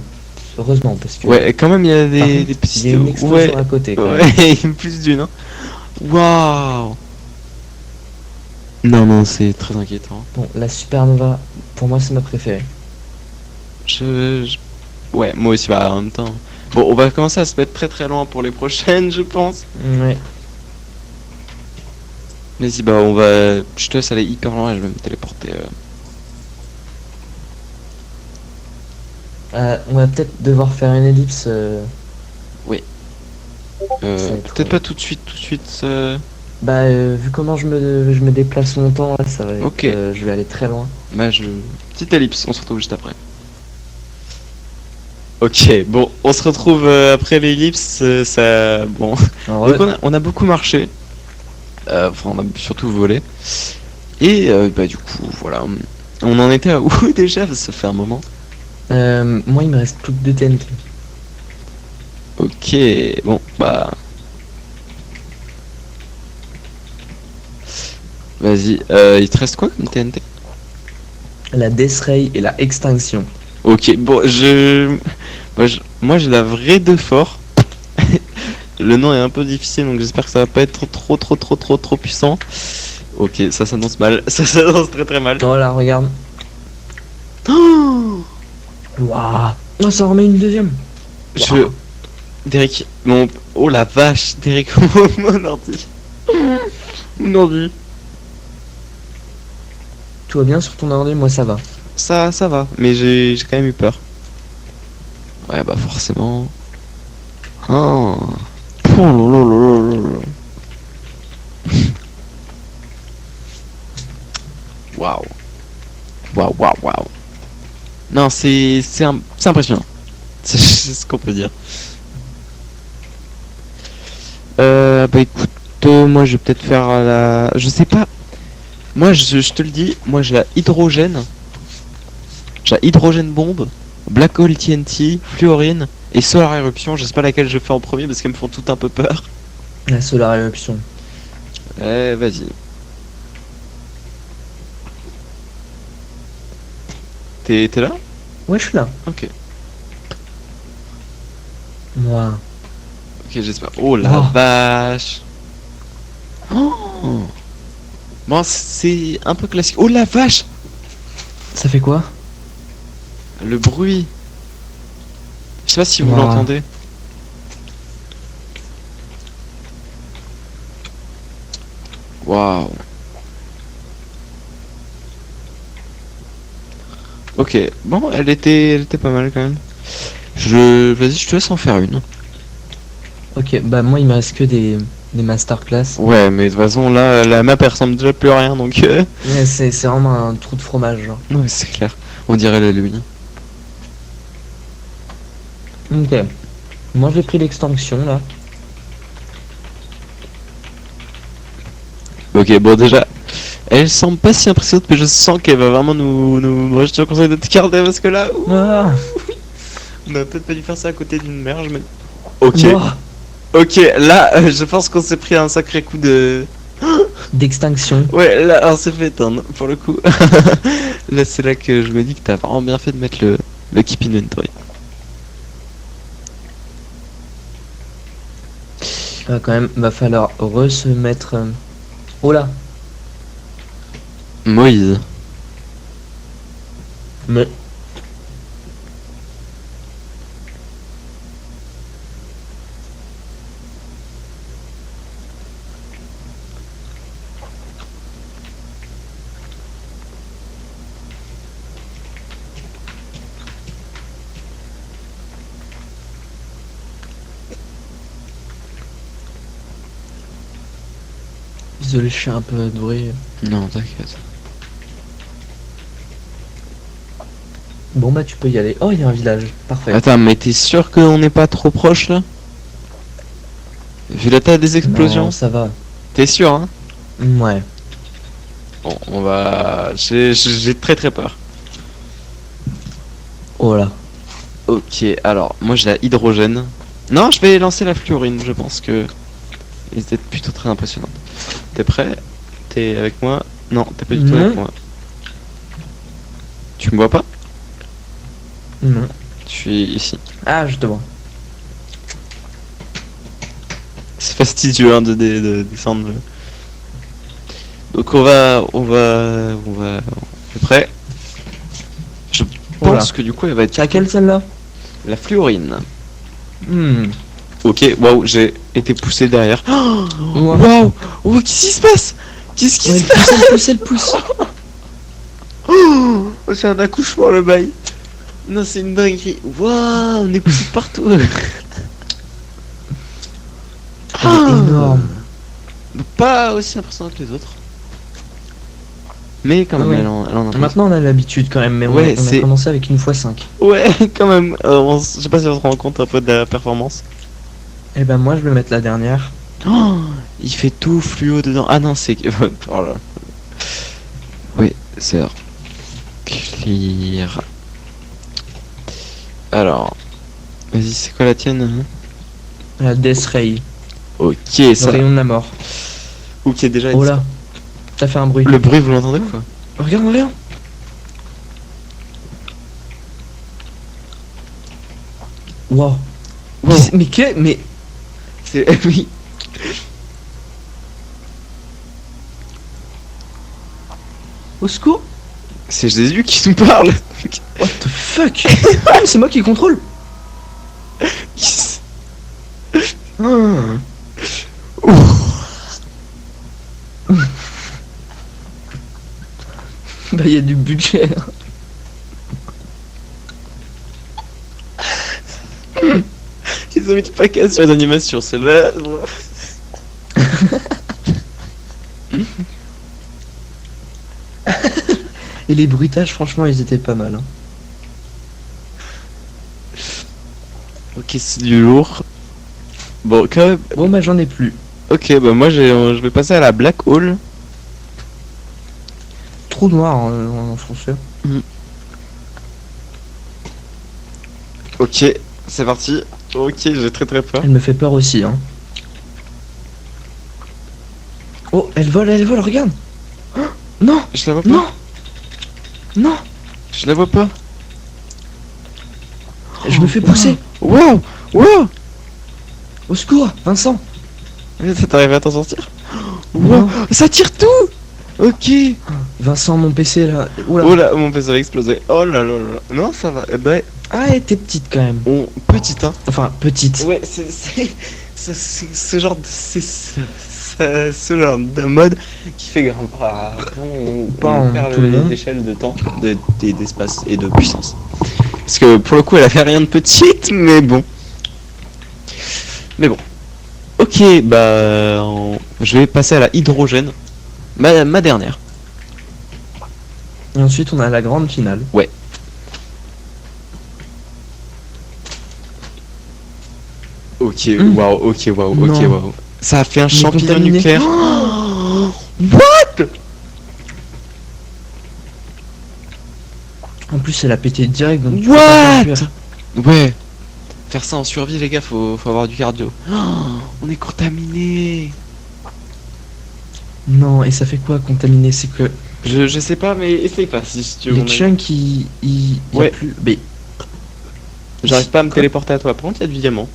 Heureusement parce que. Ouais, et quand même, il y a Par des contre, petites. il y a une explosion Ouais, à côté. Quand même. ouais, plus d'une. Hein. Waouh. Non, c'est très inquiétant. Bon, la supernova, pour moi c'est ma préférée. Ouais, moi aussi, bah, en même temps. Bon, on va commencer à se mettre très loin pour les prochaines, je pense. Ouais. Vas-y, bah, on va. Je te laisse aller hyper loin et je vais me téléporter. On va peut-être devoir faire une ellipse. Ça va être Peut-être pas tout de suite. Bah, vu comment je me déplace longtemps, là, ça va être, Ok. je vais aller très loin. Bah, petite ellipse, on se retrouve juste après. Ok, bon, on se retrouve après l'ellipse. Ça. Bon. En vrai, Donc, on a beaucoup marché. Enfin, on a surtout volé. Et bah, du coup, voilà. On en était à où déjà? Ça fait un moment. moi, il me reste plus que 2 TNT. Ok, bon, bah. Vas-y, il te reste quoi comme TNT? La Death Ray et la Extinction. Ok, bon, moi j'ai la vraie de fort. Le nom est un peu difficile, donc j'espère que ça va pas être trop puissant. Ok, ça s'annonce mal. Ça s'annonce très mal. Oh là, regarde. Oh Waouh. Oh, ça en remet une deuxième. je. Derek, oh la vache, Derek, mon ordi. Mon ordi. Tout va bien sur ton ordi, moi ça va. Ça va, mais j'ai quand même eu peur. Ouais, bah forcément. Oh. Oh là là là là là. Waouh. Waouh. Non, c'est impressionnant. C'est ce qu'on peut dire. Bah écoute, moi je vais peut-être faire la. Je sais pas. Moi je te le dis, moi j'ai la hydrogène. J'ai la hydrogène bombe, Black Hole TNT, Fluorine et Solar Éruption. Je sais pas laquelle je fais en premier parce qu'elles me font toutes un peu peur. La Solar Eruption. Vas-y. T'es là? Ouais, je suis là. Ok. Moi. Ok, j'espère. Oh la Oh. vache. Oh. Bon, c'est un peu classique. Oh la vache. Ça fait quoi? Le bruit. Je sais pas si vous Wow. l'entendez. Waouh. Ok, bon, elle était pas mal quand même. Vas-y, je te laisse en faire une. Ok, bah moi il me reste que des masterclass. Ouais, mais de toute façon, là, la map elle ressemble déjà plus à rien, donc. Ouais, c'est vraiment un trou de fromage, genre. Ouais, c'est clair. On dirait la lune. Ok. Moi j'ai pris l'extinction là. Ok, bon, déjà, Elle semble pas si impressionnante, mais je sens qu'elle va vraiment moi, je te conseille de te garder parce que là, Ah, on a peut-être pas dû faire ça à côté d'une mer, mais. Ok, ouah, ok, là, je pense qu'on s'est pris un sacré coup de. d'extinction. Ouais, là, on s'est fait éteindre, pour le coup. Là, c'est là que je me dis que t'as vraiment bien fait de mettre le keep inventory. Quand même, va falloir se mettre. Oh là. Moïse. Mais. Désolé, je suis un peu de bruit. Non, t'inquiète. Bon bah tu peux y aller. Oh, il y a un village. Parfait. Attends, mais t'es sûr qu'on n'est pas trop proche là? Vu la taille des explosions? Non, ça va. T'es sûr, hein? Ouais. Bon, on va. J'ai très très peur. Oh là. Ok, alors, moi j'ai la hydrogène. Non, je vais lancer la fluorine, je pense que. Ils étaient plutôt très impressionnantes. T'es prêt? T'es avec moi? Non, t'es pas du tout Non. avec moi. Tu me vois pas? Non. Je suis ici. Ah, je te vois. C'est fastidieux hein, de descendre. Donc on T'es prêt? Je Voilà. pense que du coup elle va être C'est à quelle celle-là? la fluorine. Hmm. Ok, waouh, j'ai été poussé derrière. Oh, Ouah. waouh, oh, qu'est-ce qui se passe? Qu'est-ce qui Ouais, se passe? elle pousse. Oh, c'est un accouchement le bail. Non, c'est une dinguerie. Waouh, on est poussé partout. Elle est énorme. Pas aussi impressionnante que les autres. Mais quand même, Ah ouais. elle en a Maintenant on a l'habitude quand même, mais Ouais, on a c'est- commencé avec une x5. Ouais, quand même. Je sais pas si on se rend compte un peu de la performance. Et ben moi je vais mettre la dernière. Oh, il fait tout fluo dedans. Ah non, c'est. Oh là. Oui, c'est vrai. Clear. Alors. Vas-y, c'est quoi la tienne hein? La Death Ray. Ok, Le ça. rayon de la mort. Ok, déjà. Oh là. T'as fait un bruit. Le bruit, vous l'entendez ou quoi? Regarde, regarde. Wow. Wow. Mais que. Mais. C'est. Oui. Au secours. C'est Jésus qui nous parle. What the fuck. Ah, mais c'est moi qui contrôle. Ah. Bah y a du budget. Ils ont mis le paquet sur les animations, c'est là. Et les bruitages, franchement, ils étaient pas mal. Hein. Ok, c'est du lourd. Bon, quand même. Bon, bah j'en ai plus. Ok, bah moi je vais passer à la Black Hole. Trou noir en français. Ok, c'est parti. Ok, j'ai très très peur. Elle me fait peur aussi. Hein. Oh, elle vole, regarde. Oh, non, Je la vois pas. non, non. Je la vois pas. Je me fais pousser. Wow, wow. Au secours, Vincent. Ça t'arrive à t'en sortir? Non. Wow, ça tire tout. Ok. Vincent, mon PC là. Oula. Oh là, mon PC va exploser. Oh là là là. Non, ça va. Eh ben, Ah, elle était petite quand même. petite hein. Enfin, petite. Ouais, c'est ce genre ce genre de mode qui fait grimper Pas en tout le monde. d'échelle de temps, d'espace et de puissance. Parce que pour le coup, elle a fait rien de petite, mais bon. Mais bon. Ok, bah, je vais passer à la hydrogène, ma dernière. Et ensuite, on a la grande finale. Ok, Mm. waouh, ok, waouh, ok, Non. waouh. Ça a fait un Il est champignon contaminé. nucléaire. What? En plus, elle a pété direct, donc tu peux What pas faire cuire. Ouais. Faire ça en survie, les gars, faut avoir du cardio. Oh, on est contaminé. Non, et ça fait quoi contaminé? C'est que Je sais pas, mais essaye pas si tu veux. les mon avis. chunks, y a Ouais. plus. Mais J'arrive pas à me Quoi téléporter à toi. Par contre, il y a du diamant.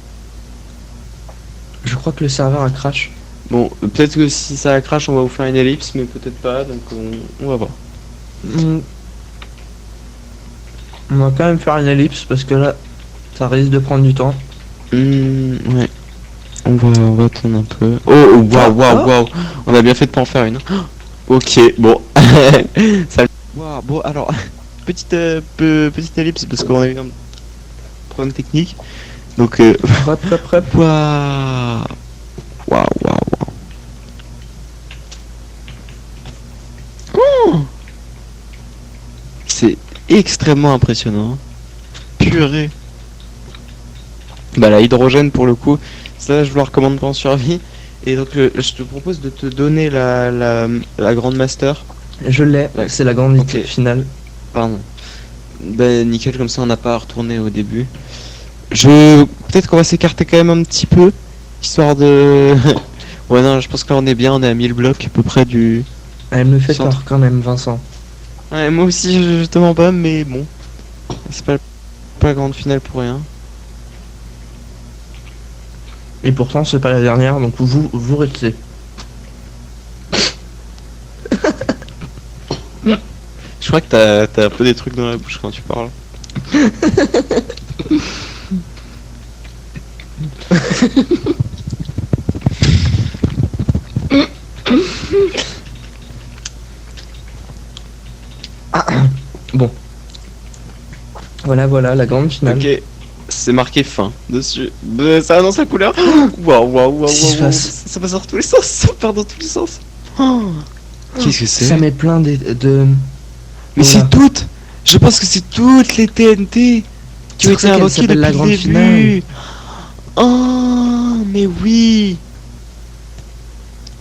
je crois que le serveur a crash. Bon, peut-être que si ça crash, on va vous faire une ellipse, mais peut-être pas, donc on va voir. Hmm. On va quand même faire une ellipse parce que là, ça risque de prendre du temps. Ouais. On va attendre un peu. Oh, waouh. On a bien fait de pas en faire une. Ok, bon. Ça... Waouh, bon, alors, petite ellipse parce qu'on a eu un problème technique. Donc, Hop, hop, hop. Waouh. Oh, c'est extrêmement impressionnant. Purée. Bah, la hydrogène pour le coup, ça je vous la recommande pas en survie. Et donc, je te propose de te donner la grande master. Je l'ai, Ouais. c'est la grande Ok. finale. Pardon. Ben nickel, comme ça on n'a pas à retourner au début. Peut-être qu'on va s'écarter quand même un petit peu, histoire de... Ouais non, je pense que là on est bien, on est à 1000 blocs à peu près du... Elle me fait Centre. peur quand même, Vincent. Ouais, moi aussi je te mens pas, mais bon. C'est pas la grande finale pour rien. Et pourtant, c'est pas la dernière, donc vous restez. Je crois que t'as un peu des trucs dans la bouche quand tu parles. Bon. Voilà, la grande finale. Ok, c'est marqué fin dessus. Ça annonce la couleur. Waouh. Qu'est-ce qui se passe Ça passe dans tous les sens, ça part dans tous les sens. Oh. Qu'est-ce que c'est? Ça met plein de... Mais Voilà. c'est toutes. Je pense que c'est toutes les TNT qui C'est ont pour été ça qu'elle invoquées s'appelle depuis la le grande début. finale. Oh, mais oui.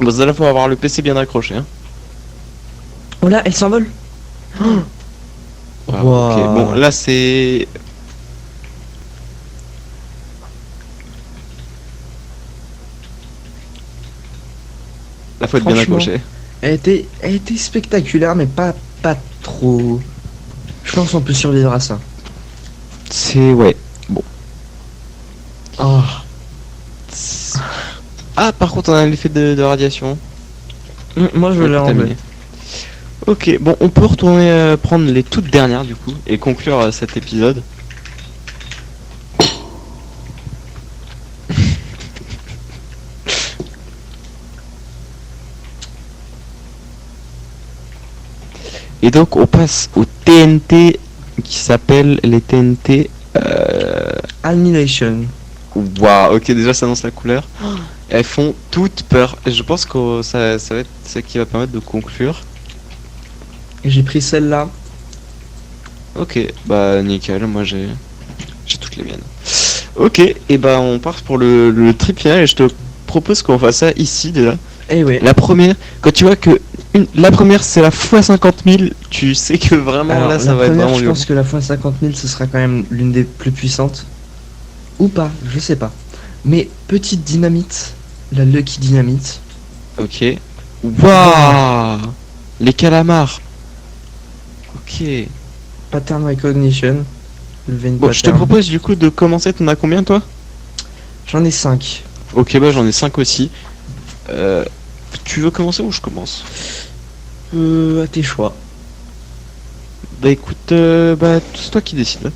Bon, ça là, faut avoir le PC bien accroché. Hein. Oh là, elle s'envole. Ah, Wow. ok, bon, là c'est. Là, faut être bien Franchement. accroché. Elle était spectaculaire, mais pas trop. Je pense qu'on peut survivre à ça. C'est. Ouais. Oh. Ah, par contre, on a l'effet de radiation. Moi, je vais l'enlever. Contaminé. Ok, bon, on peut retourner prendre les toutes dernières du coup et conclure cet épisode. Et donc on passe aux TNT qui s'appellent les TNT. Annihilation. Waouh, ok, déjà ça annonce la couleur. Elles font toutes peur. Et je pense que ça va être ce qui va permettre de conclure. J'ai pris celle-là. Ok, bah nickel, moi j'ai toutes les miennes. Ok, et bah on part pour le trip final et je te propose qu'on fasse ça ici déjà. Eh ouais. La première, quand tu vois que la première c'est la fois 50 000, tu sais que vraiment Alors, là ça la va être première, vraiment je dur. pense que la fois 50 000, ce sera quand même l'une des plus puissantes. Ou pas, je sais pas. Mais petite dynamite, la Lucky Dynamite. Ok. Waouh, les calamars. Ok. Pattern Recognition. Le vein Bon, je te pattern. propose du coup de commencer. T'en as combien toi? J'en ai 5. Ok, bah j'en ai 5 aussi. Tu veux commencer ou je commence? À tes choix. Bah écoute, bah c'est toi qui décides.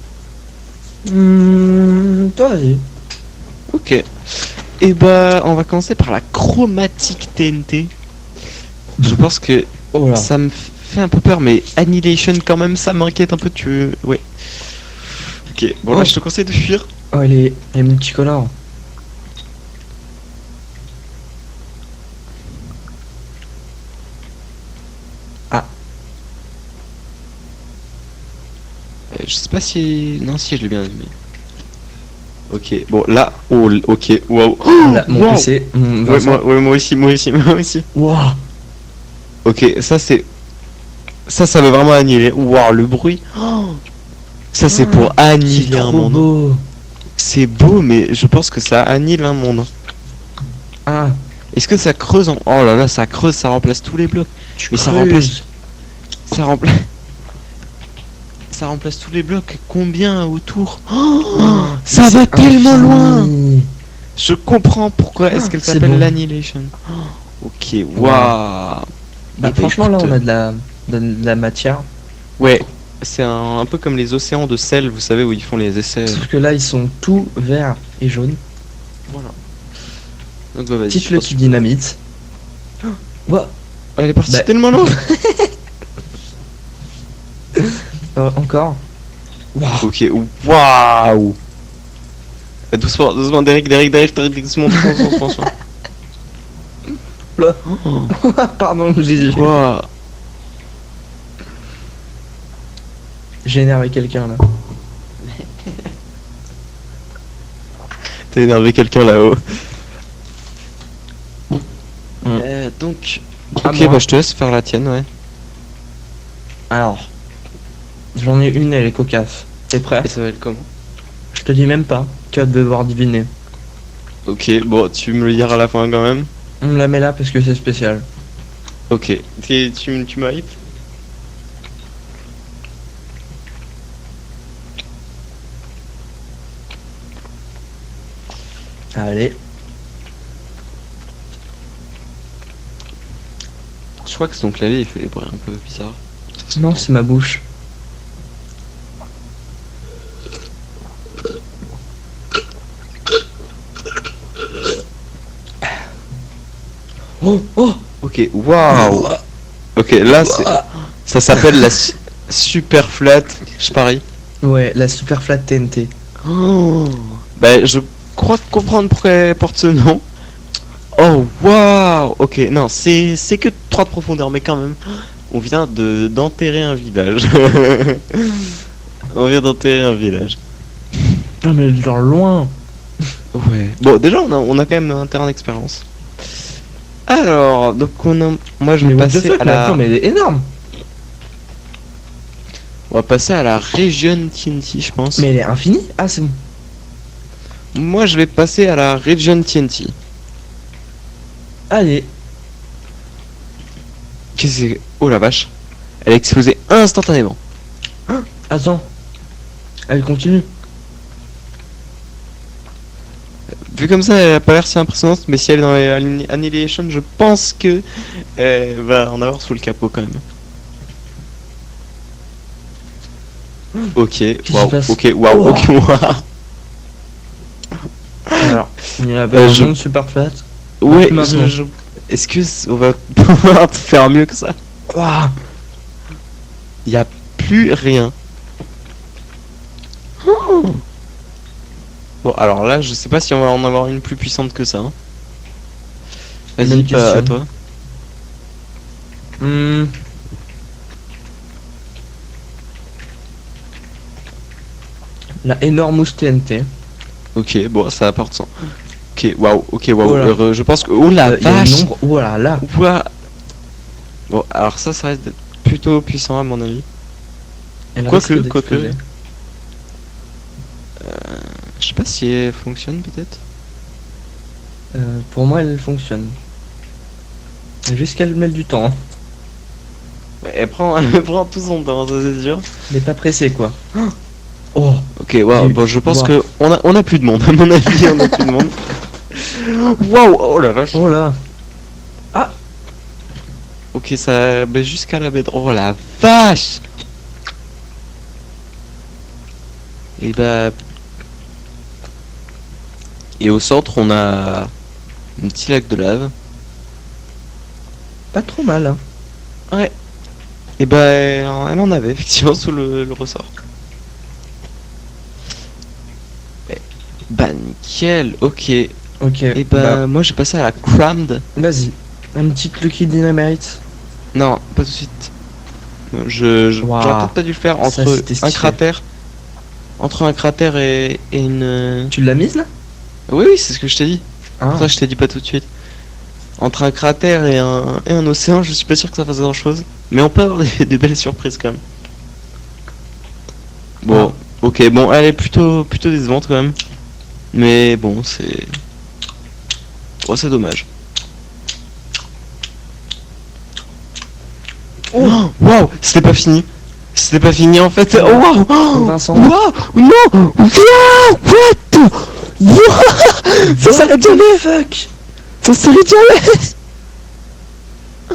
Toi, vas-y. Ok. Et bah on va commencer par la chromatique TNT. Je pense que Oh là. ça me fait un peu peur, mais Annihilation quand même, ça m'inquiète un peu. Ouais. Ok. Bon là, Oh. je te conseille de fuir. Oh, elle est multicolore. Je sais pas si, non, si je l'ai bien allumé. Ok. Bon là, oh, ok. Waouh. Là, mon Wow. PC. Ouais, moi aussi. Wow. Ok, ça c'est. Ça veut vraiment annihiler. Waouh, le bruit. Oh, Ça, c'est pour C'est annihiler un trop monde. beau. C'est beau, mais je pense que ça annihile un monde. Ah, Est-ce que ça creuse en... Oh là là, ça creuse, ça remplace tous les blocs. tu Mais ça creuses. Ça remplace... Ça remplace tous les blocs. Combien autour? Oh, ça Mais va c'est tellement infini. loin. Je comprends pourquoi est-ce qu'elle C'est s'appelle bon. l'Annihilation. Ok, waouh. Bah, Eh ben, franchement, là, écoute, on a de la matière. Ouais, c'est un peu comme les océans de sel, vous savez, où ils font les essais. Sauf que là, ils sont tout verts et jaunes. Voilà. Donc bah vas-y. Dites-le qui dynamite. Ouah, Elle est partie Bah. tellement loin. encore. Waouh. Ok, waouh. Doucement, doucement, Derek, doucement, doucement. Là. Pardon, Waouh. j'ai énervé quelqu'un là. T'as énervé quelqu'un là-haut. Mm. Donc, À ok, moi. bah je te laisse faire la tienne, ouais. Alors, j'en ai une, elle est cocasse. T'es prêt? Et ça va être comment? Je te dis même pas. Tu vas devoir deviner. Ok, bon, tu me le diras à la fin quand même. On me la met là parce que c'est spécial. Ok, tu m'as hype? Allez. Je crois que son clavier il fait des bruits un peu bizarres. Non, c'est ma bouche. Oh, oh. Ok, waouh. Ok, là c'est... Ça s'appelle la super flat, je parie. Ouais, la super flat TNT. Oh. Bah je crois comprendre pourquoi elle porte ce nom. Oh waouh. Ok, non, c'est que 3 de profondeur, mais quand même. On vient d'enterrer un village. On vient d'enterrer un village. Non mais genre loin. Ouais. Bon, déjà on a quand même un terrain d'expérience. Alors, donc moi je Mais vais what the passer fuck, à mais la... attends, mais elle est énorme. On va passer à la région TNT, je pense. Mais elle est infinie. Ah, c'est bon. Moi je vais passer à la région TNT. Allez. Qu'est-ce que c'est? Oh la vache. Elle a explosé instantanément. Attends. Elle continue. Vu comme ça, elle a pas l'air si impressionnante, mais si elle est dans les Annihilation, je pense que elle va en avoir sous le capot quand même. Ok, qui se waouh, passe? ok, waouh, Oh. ok, waouh. Alors, il y a je- une super flat. Ouais, Maintenant. est-ce que on va pouvoir faire mieux que ça? Waouh. Il y a plus rien. Bon, alors là, je sais pas si on va en avoir une plus puissante que ça. Hein. Vas-y, Bonne question. à toi. Hmm. La énorme mousse TNT. Ok, bon, ça apporte 100. Ok, waouh, ok, waouh. Oh là. Je pense que... Oh la Il y a vache. le nombre. Oh là là. Ouah. Bon, alors ça reste d'être plutôt puissant à mon avis. Elle Quoique, risque quoique. d'exploser. Je sais pas si elle fonctionne peut-être. Pour moi, elle fonctionne. Juste qu'elle met du temps. Hein. Ouais, elle prend tout son temps, ça c'est sûr. Elle est pas pressée quoi. Oh. Ok, waouh, Oui, bon, je pense waouh. que on a plus de monde, à mon avis, on a plus de monde. Waouh, oh la vache. Oh là. Ok, ça bah, jusqu'à la bête. Oh la vache. Et bah... Et au centre, on a un petit lac de lave. Pas trop mal. Hein. Ouais. Et bah, elle en avait effectivement sous le ressort. Bah nickel, ok. Ok. Et bah, moi j'ai passé à la crammed. Vas-y. Un petit Lucky Dynamite. Non, pas tout de suite. Waouh. J'aurais peut-être pas dû le faire Ça, entre c'était un stylé. cratère. Entre un cratère et une... Tu l'as mise là? Oui, oui, c'est ce que je t'ai dit. Ah. Ça, je t'ai dit pas tout de suite. Entre un cratère et un océan, je suis pas sûr que ça fasse grand chose. Mais on peut avoir des belles surprises quand même. Bon, Ok, bon, elle est plutôt décevante quand même. Mais bon, c'est... Oh, c'est dommage. Oh, waouh, c'était pas fini. C'était pas fini en fait. Oh, waouh. Oh, Vincent. waouh, non. Waouh, what? Waouh, ça s'arrête jamais. Fuck. Ça s'arrête jamais.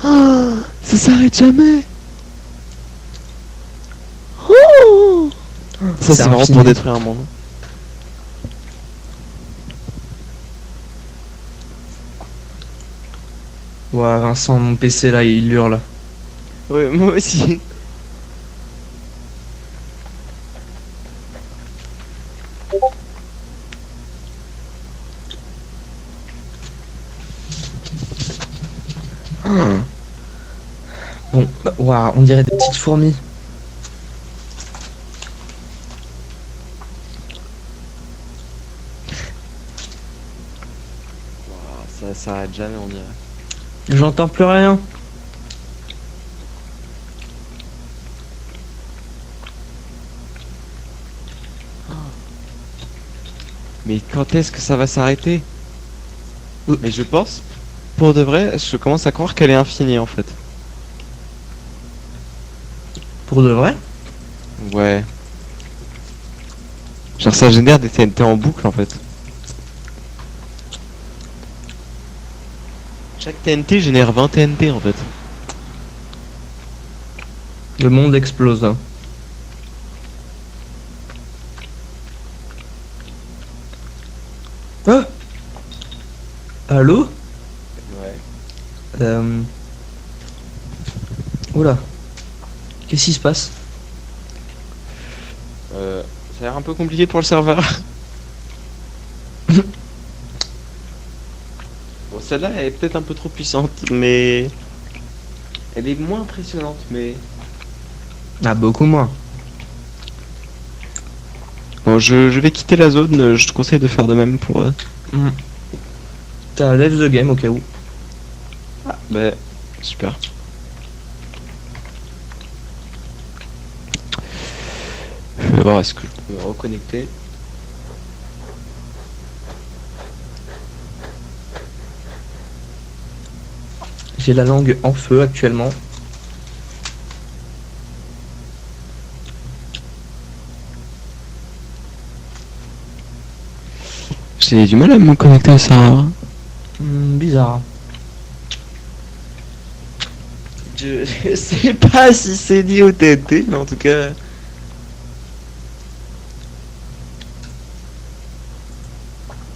Ah, ça s'arrête jamais. Oh. Ça C'est c'est vraiment infini. pour détruire un monde. Ouah, Vincent, mon PC là, il hurle. Ouais, moi aussi. Bon, bah, ouah, on dirait des petites fourmis. Ça s'arrête jamais, on dirait. J'entends plus rien. Mais quand est-ce que ça va s'arrêter? Mais je pense, pour de vrai, je commence à croire qu'elle est infinie en fait. Pour de vrai? Ouais. Genre ça génère des TNT en boucle en fait. Chaque TNT génère 20 TNT en fait. Le monde explose. Hein. Ah, allô? Ouais. Oula. Qu'est-ce qui se passe? Ça a l'air un peu compliqué pour le serveur. Bon, celle-là elle est peut-être un peu trop puissante, mais elle est moins impressionnante, mais... Ah, beaucoup moins. Bon, je vais quitter la zone, je te conseille de faire de même pour... T'as left the game au cas où. Bah, super. Je vais voir est-ce que je peux me reconnecter. J'ai la langue en feu actuellement. J'ai du mal à me connecter à ça. Bizarre. Je sais pas si c'est dit au TNT, mais en tout cas...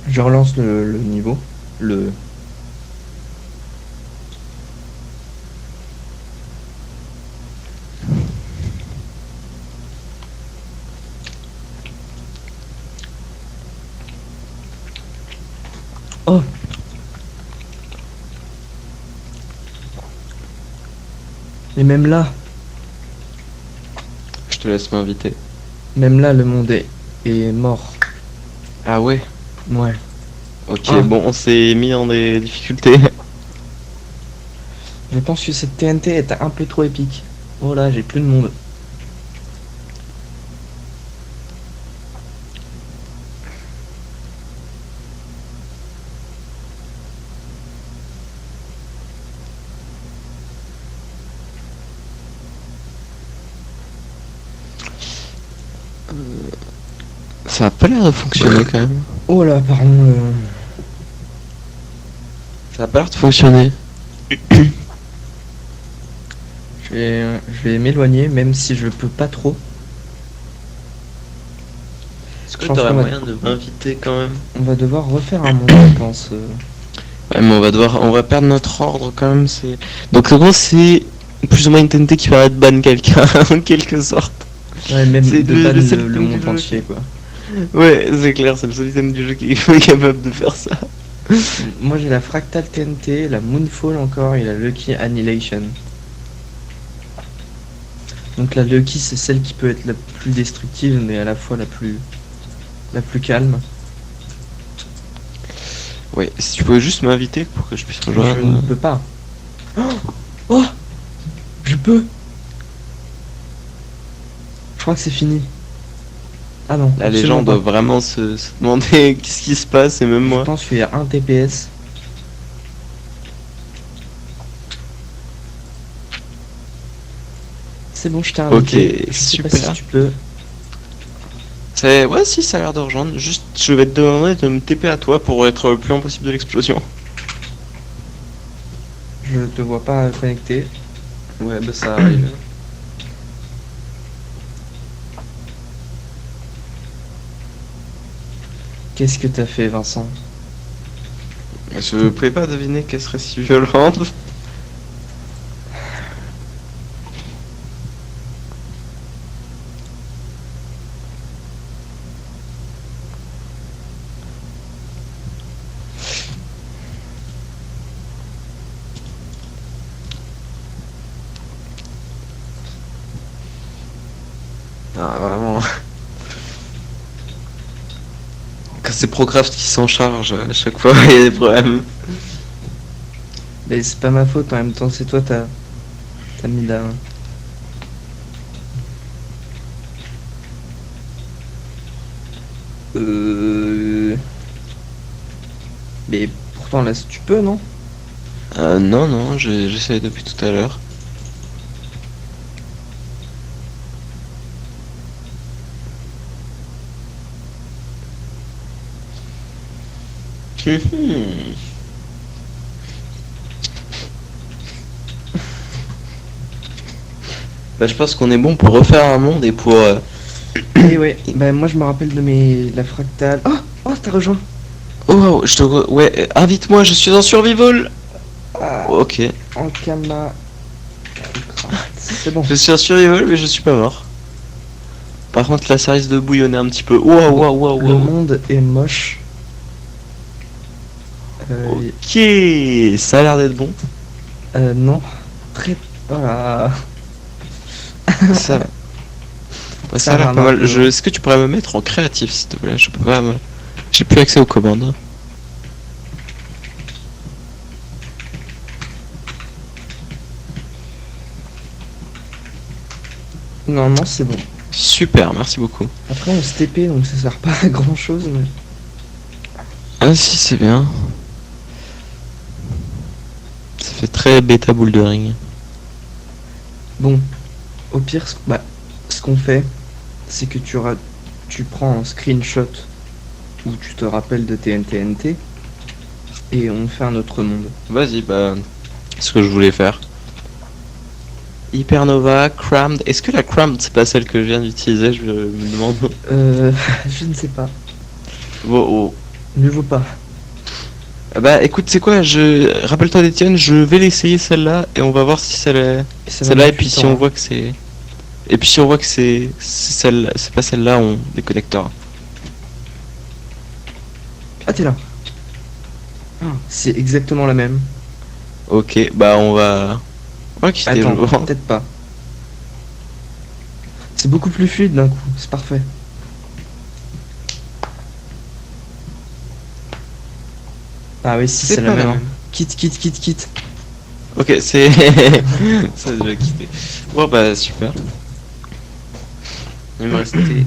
Je relance le niveau. Le... Oh! Et même là, Je te laisse m'inviter. le monde est mort. Ah ouais? Ouais. Ok, Ah. bon, on s'est mis en des difficultés. Je pense que cette TNT est un peu trop épique. Oh là, j'ai plus de monde. Ça a pas l'air de fonctionner quand même. Oh là, pardon. Ça a pas l'air de fonctionner. Je vais m'éloigner, même si je peux pas trop. Est-ce que t'aurais moyen de m'inviter quand même? On va devoir refaire un monde, je pense. Ouais, mais on va perdre notre ordre quand même. Donc en gros, c'est plus ou moins une TNT qui va ban quelqu'un en quelque sorte. Ouais, même C'est de le ban seul le thème monde du jeu. entier, quoi. Ouais, c'est clair, c'est le seul item du jeu qui est capable de faire ça. Moi, j'ai la Fractal TNT, la Moonfall encore et la Lucky Annihilation. Donc la Lucky, c'est celle qui peut être la plus destructive, mais à la fois la plus calme. Ouais, si tu pouvais juste m'inviter pour que je puisse Je ne rejoindre. peux pas. Oh, je peux. Je crois que c'est fini. Ah non, Là, les gens absolument doivent vraiment se demander qu'est-ce qui se passe, et même pas. Je moi. pense qu'il y a un TPS. C'est bon, je t'ai invité. Ok, Je sais pas super. si tu peux. Ouais, si, ça a l'air de rejoindre. Juste, je vais te demander de me TP à toi pour être le plus loin possible de l'explosion. Je te vois pas connecté. Ouais, bah ça arrive. Qu'est-ce que t'as fait, Vincent? Je pouvais pas deviner qu'elle serait si violente. Ah, vraiment. Quand c'est Procraft qui s'en charge, à chaque fois, il y a des problèmes. Mais c'est pas ma faute en même temps, c'est toi, t'as mis la. Euh. Mais pourtant là, si tu peux, non? Non, non, j'essaie depuis tout à l'heure. Mhm. Bah, je pense qu'on est bon pour refaire un monde et pour... Et ouais, bah moi je me rappelle de la fractale. Oh, oh, t'as rejoint. Oh, wow, ouais, invite-moi, je suis en survival. Ah, Ok. en Kama. C'est bon. Je suis en survival, mais je suis pas mort. Par contre, là, ça risque de bouillonner un petit peu. Waouh, waouh, waouh, Le waouh. monde est moche. Ok, ça a l'air d'être bon. Non. Très. Voilà. Ça, ouais, ça Ça a l'air rame pas un mal. peu. Est-ce que tu pourrais me mettre en créatif, s'il te plaît? Je peux pas J'ai plus accès aux commandes. Non, non, c'est bon. Super, merci beaucoup. Après, on se TP donc ça sert pas à grand chose. Mais... Ah si, c'est bien. Ça fait très bêta bouldering. Bon, au pire, ce qu'on fait, c'est que tu prends un screenshot où tu te rappelles de TNTNT et on fait un autre monde. Vas-y, bah, ce que je voulais faire. Hypernova, Crammed. Est-ce que la Crammed, c'est pas celle que je viens d'utiliser? Je me demande. Je ne sais pas. Oh, oh. Mieux vaut pas. Ah bah écoute, c'est quoi, rappelle-toi d'Etienne, je vais l'essayer celle-là et on va voir si celle-là. Et ça va Celle-là, et mettre puis du si temps, on hein. voit que c'est. Et puis si on voit que c'est celle, c'est pas celle-là, on déconnectera. Ah, t'es là. Ah, c'est exactement la même. Ok, bah on va quitter Attends, le moment. peut-être pas. C'est beaucoup plus fluide d'un coup, c'est parfait. Ah oui, si, c'est la pas même. la Hein. même. Quitte. Ok, c'est. Ça, je vais quitter. Bon, bah super. Il me restait.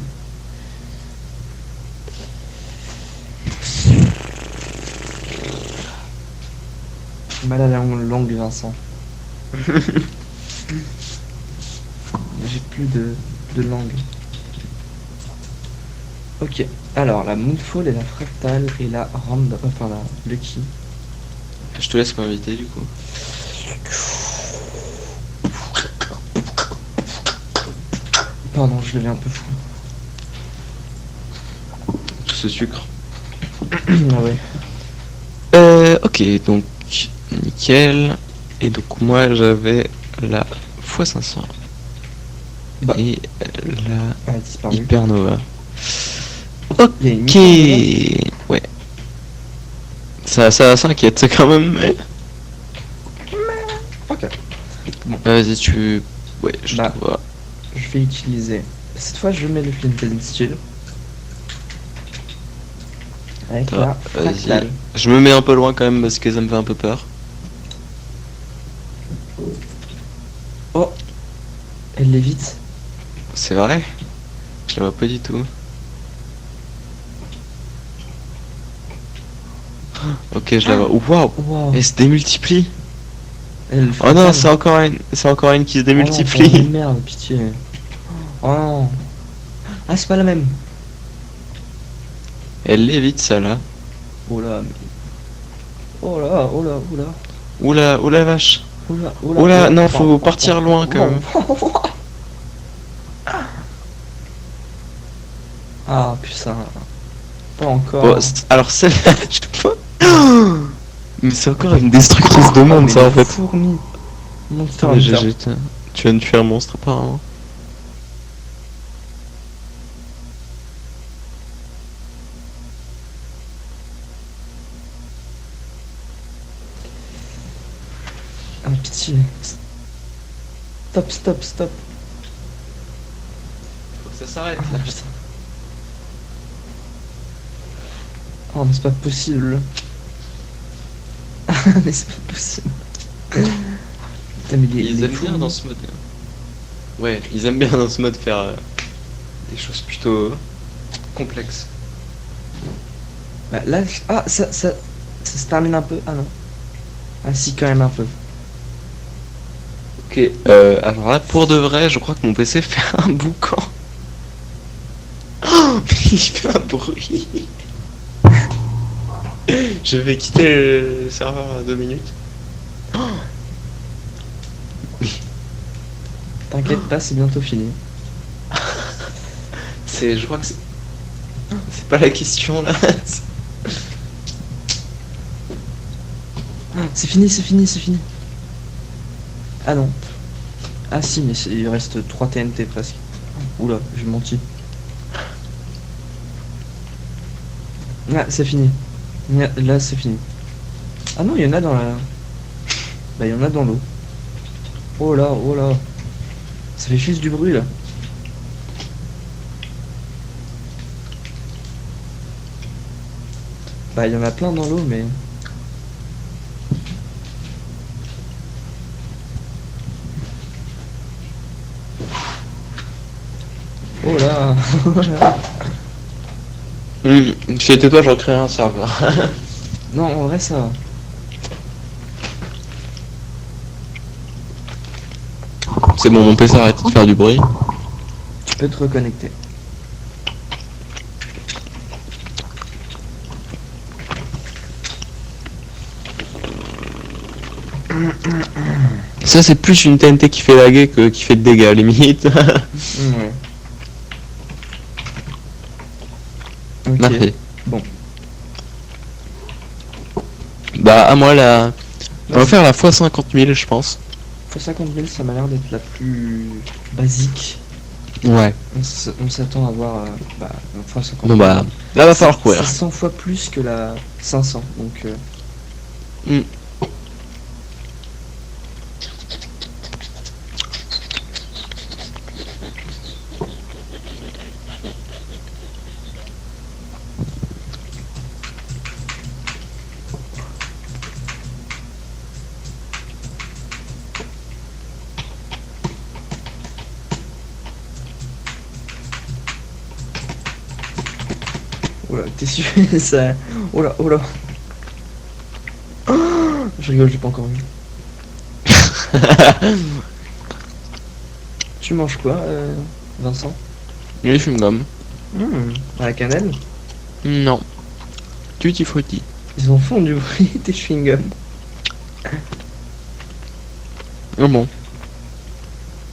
Mal à la langue, Vincent. J'ai plus de langue. Ok, alors la Moonfall et la Fractale et la Random, enfin la Lucky. Je te laisse m'inviter du coup. Pardon, je deviens un peu fou. Tout ce sucre. Ah ouais. Ok, donc nickel. Et donc moi j'avais la x500 Bah. et la Elle a disparu. Hypernova. Il y a une Ok, Hypernova. ouais. Ça inquiète, c'est quand même. Mais... Ok. Vas-y, tu. Ouais, je Bah. te vois. Je vais utiliser. Cette fois, je mets le Flint and Steel. Avec la Vas-y. Fractale. Je me mets un peu loin quand même parce que ça me fait un peu peur. Oh, elle l'évite. C'est vrai? Je la vois pas du tout. Ok, je la vois. Waouh. Wow. Elle se démultiplie. Elle Oh non, fonctionne. c'est encore une qui se Oh non, démultiplie. merde, pitié. Oh non. Ah, c'est pas la même. Elle l'évite, ça là. Oh là, mais... Oh là, oh là, oh là. Oula vache. Oh là, oh là, oh Oula, là. non, faut partir loin quand même. Ah, putain. Pas encore. Bon, alors celle-là, je sais pas. Mais c'est encore une destructrice de monde, mais ça en les fait. fourmis. Monster Mais Hunter. tu viens de tuer un monstre apparemment. Ah, pitié. Stop, stop, stop. Faut que ça s'arrête là. Oh, mais c'est pas possible. Mais c'est pas possible. Putain, mais Ils les aiment bien dans ce mode. Ouais, ils aiment bien dans ce mode faire des choses plutôt complexes. Bah, là, ah, ça se termine un peu. Ah non. Ah si, quand même un peu. Ok, alors là, pour de vrai, je crois que mon PC fait un boucan. Oh, mais il fait un bruit. Je vais quitter le serveur à 2 minutes. T'inquiète pas, c'est bientôt fini. Je crois que c'est pas la question là. C'est fini, c'est fini, c'est fini. Ah non. Ah si, mais il reste 3 TNT presque. Oula, j'ai menti. Ah, c'est fini. Là, c'est fini. Ah non, il y en a dans la... Bah, il y en a dans l'eau. Oh là, oh là. Ça fait juste du bruit, là. Bah, il y en a plein dans l'eau, mais... Oh là. Si c'était toi, je recréerais un serveur. Non, en vrai, ça va. C'est bon, mon PC arrête de faire du bruit. Tu peux te reconnecter. Ça, c'est plus une TNT qui fait laguer que qui fait de dégâts, à la limite. Ouais. Ok. Parfait. Bon. Bah, à moi, là. On va Vas-y. faire la fois 50 000, je pense. Pour 50 000, ça m'a l'air d'être la plus basique. Ouais. On s'attend à voir bah, fois 50 Bon, 000. bah, là, va falloir courir. C'est 100 fois plus que la 500. Donc, oh là, t'es sûr ça... Oh là, oh là. Oh, je rigole, j'ai pas encore vu. Tu manges quoi, Vincent? Les chewing-gums. À la cannelle? Non. Tutti frutti. Ils en font du bruit, tes chewing-gums. Oh bon.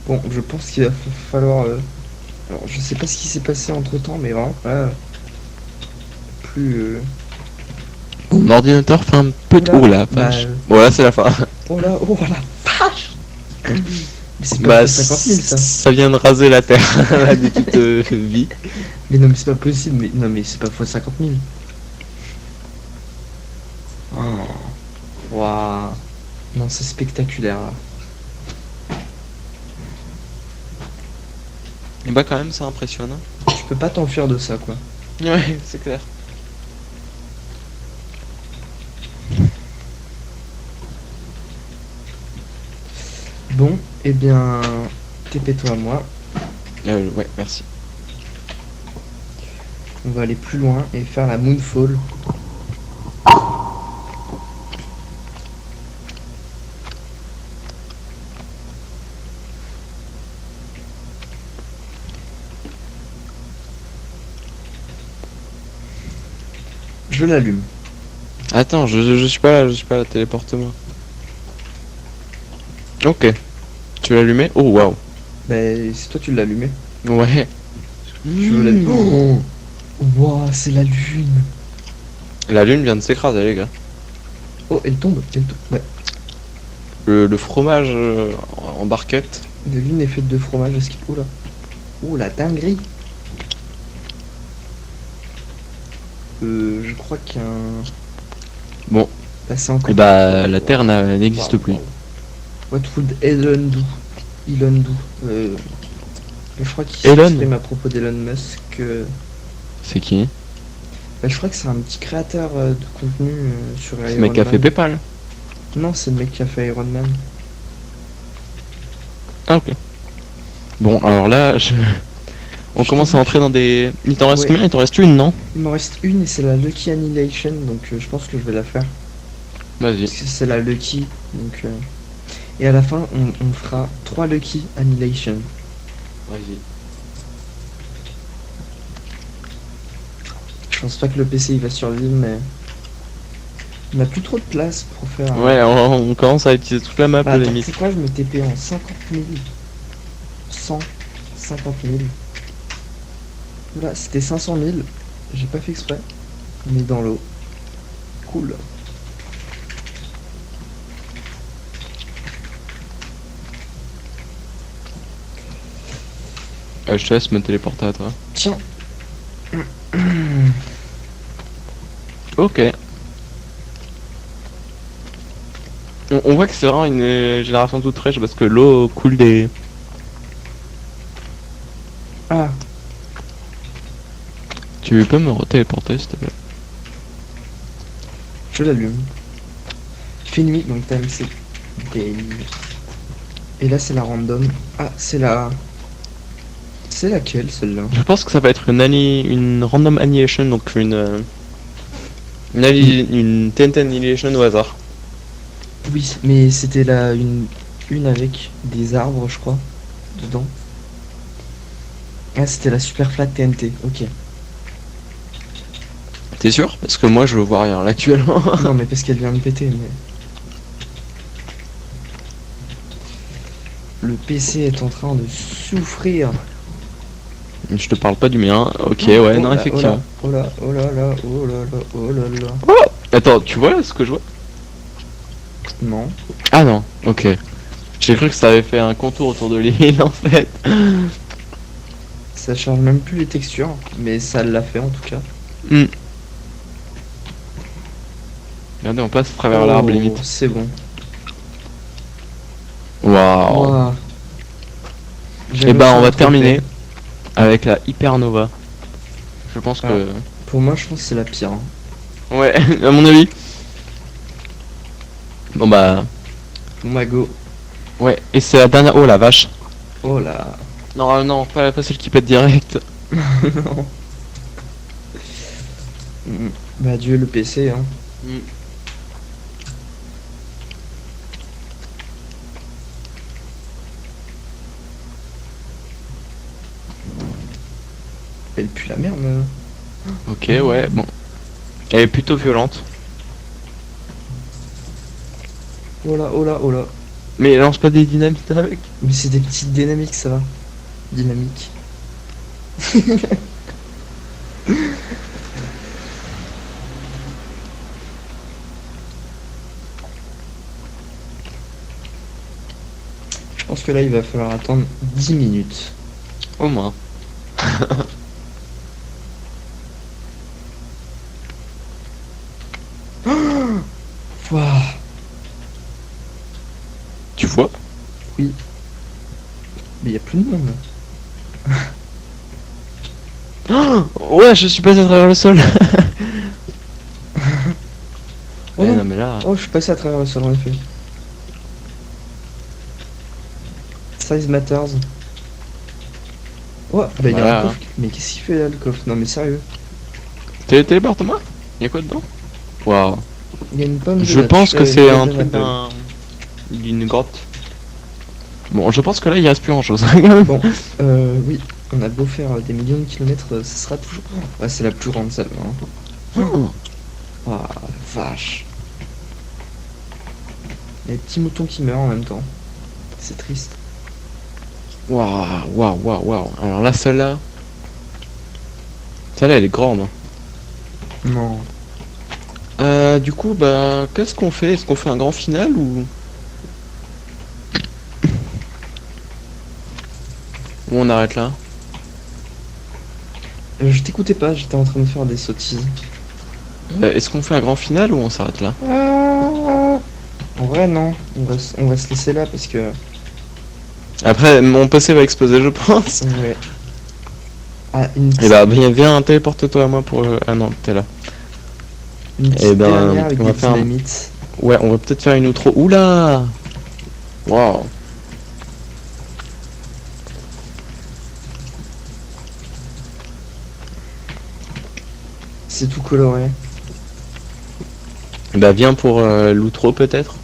Bon, je pense qu'il va falloir... Alors, je sais pas ce qui s'est passé entre-temps, mais vraiment, là... Plus... Mon ordinateur fait un peu de... Oula, Oula, bah, vache. Bon, là, c'est la fin. Oh là, oh la vache. Mais c'est pas Bah, 50 000, ça. ça vient de raser la terre là, de toute vie. Mais non, mais c'est pas possible. Mais non, mais c'est pas fois 50 000. Oh. Waouh. Non, c'est spectaculaire, là. Et bah, quand même, c'est impressionnant. Tu peux pas t'enfuir de ça, quoi. Ouais, c'est clair. Bon, eh bien... TP-toi à moi. Ouais, merci. On va aller plus loin et faire la Moonfall. Je l'allume. Attends, je suis pas là, téléporte-moi. Ok. Tu l'as allumé? Oh waouh. Bah, c'est toi, tu l'as allumé. Ouais. Je veux l'allumer. Oh wow, c'est la lune. La lune vient de s'écraser, les gars. Oh, elle tombe. Ouais. Le fromage en barquette. La lune est faite de fromage. Est-ce qu'il... Oula. Oh, la dinguerie. Je crois qu'il y a un... Bon. Bah, c'est encore... Et bah, la Terre n'existe plus. What would Elon do? Je crois qu'il Elon s'exprime à propos d'Elon Musk. C'est qui? Bah, je crois que c'est un petit créateur de contenu sur C'est le Iron mec qui a fait Man. PayPal. Non, c'est le mec qui a fait Iron Man. Ah ok. Bon, alors là, on commence à entrer dans des... Il t'en reste Ouais. combien? Il t'en reste une, non? Il m'en reste une et c'est la Lucky Annihilation, donc je pense que je vais la faire. Vas-y. Parce que c'est la Lucky, donc... Et à la fin, on fera 3 Lucky Annihilation. Vas-y. Je pense pas que le PC il va survivre, mais... On a plus trop de place pour faire... Ouais, on commence à utiliser toute la map, Bah, attends, limite. c'est quoi, je me TP en 50 000. 150 000. Voilà, c'était 500 000. J'ai pas fait exprès. On est dans l'eau. Cool. Je te laisse me téléporter à toi. Tiens. Ok. On voit que c'est vraiment une génération toute fraîche parce que l'eau coule des... Ah, Tu peux me téléporter s'il te plaît? je l'allume. Il fait nuit, donc time c'est daily. Et là c'est la random. Ah, c'est la... C'est laquelle celle-là? Je pense que ça va être une random annihilation, donc une TNT annihilation au hasard. Oui, mais c'était là une avec des arbres, je crois, dedans. Ah, c'était la super flat TNT, ok. T'es sûr? Parce que moi je vois rien là actuellement. Non, mais parce qu'elle vient de péter, mais... Le PC est en train de souffrir. Je te parle pas du mien. Ok, ouais, Oh non, là, effectivement. Oh là, oh là, oh là là, oh là là, oh là là. Attends, tu vois ce que je vois? Non. Ah non, ok. J'ai cru que ça avait fait un contour autour de l'île en fait. Ça change même plus les textures, mais ça l'a fait en tout cas. Hmm. Regardez, on passe à travers l'arbre limite. C'est bon. Waouh. Ouah. Et J'avais bah aussi on va un trophée. terminer avec la Hypernova. Je pense que... Pour moi, je pense que c'est la pire. Hein. Ouais, à mon avis. Bon bah... Bon bah go. Ouais, et c'est la dernière... Oh la vache. Oh là. Non, non, pas celle qui pète direct. Non. Bah Dieu le PC hein. Elle pue la merde. Ok, ouais, bon. Elle est plutôt violente. Oh là, oh là, oh là. Mais lance pas des dynamites avec. Mais c'est des petites dynamiques ça va. Dynamique. Je pense que là il va falloir attendre 10 minutes. Au moins. Waouh. Tu vois? Oui. Mais il y a plus de monde. Ouais, je suis passé à travers le sol. Oh, Ouais, non. non mais là... Oh, je suis passé à travers le sol en effet. Size matters. Oh, bah il y a Voilà. un coffre. Mais qu'est-ce qu'il fait là le coffre? Non mais sérieux. Téléporte-moi. Y'a quoi dedans? Waouh. Il y a une pomme de Je la pense que tuile c'est avec un de truc l'apple. d'une grotte. Bon, je pense que là il reste plus grand chose. Bon, oui, on a beau faire des millions de kilomètres, ce sera toujours... Ouais, c'est la plus grande celle-là. Hein. Ah, la vache. Il y a des petits moutons qui meurent en même temps. C'est triste. Waouh, waouh, waouh, waouh. Alors là, celle-là, elle est grande, hein. Non. Du coup, bah, qu'est-ce qu'on fait? Est-ce qu'on fait un grand final ou on arrête là? Je t'écoutais pas, j'étais en train de faire des sottises. Est-ce qu'on fait un grand final ou on s'arrête là? En vrai, non. On va se laisser là parce que. Après, mon PC va exploser, je pense. Ouais. Ah, une Et petite, bah, viens, téléporte-toi à moi pour. Ah non, t'es là. une petite ben, dernière avec on va des faire un- dynamites. Ouais, on va peut-être faire une outro. Oula! Waouh! C'est tout coloré. Bah, viens pour l'outro peut-être.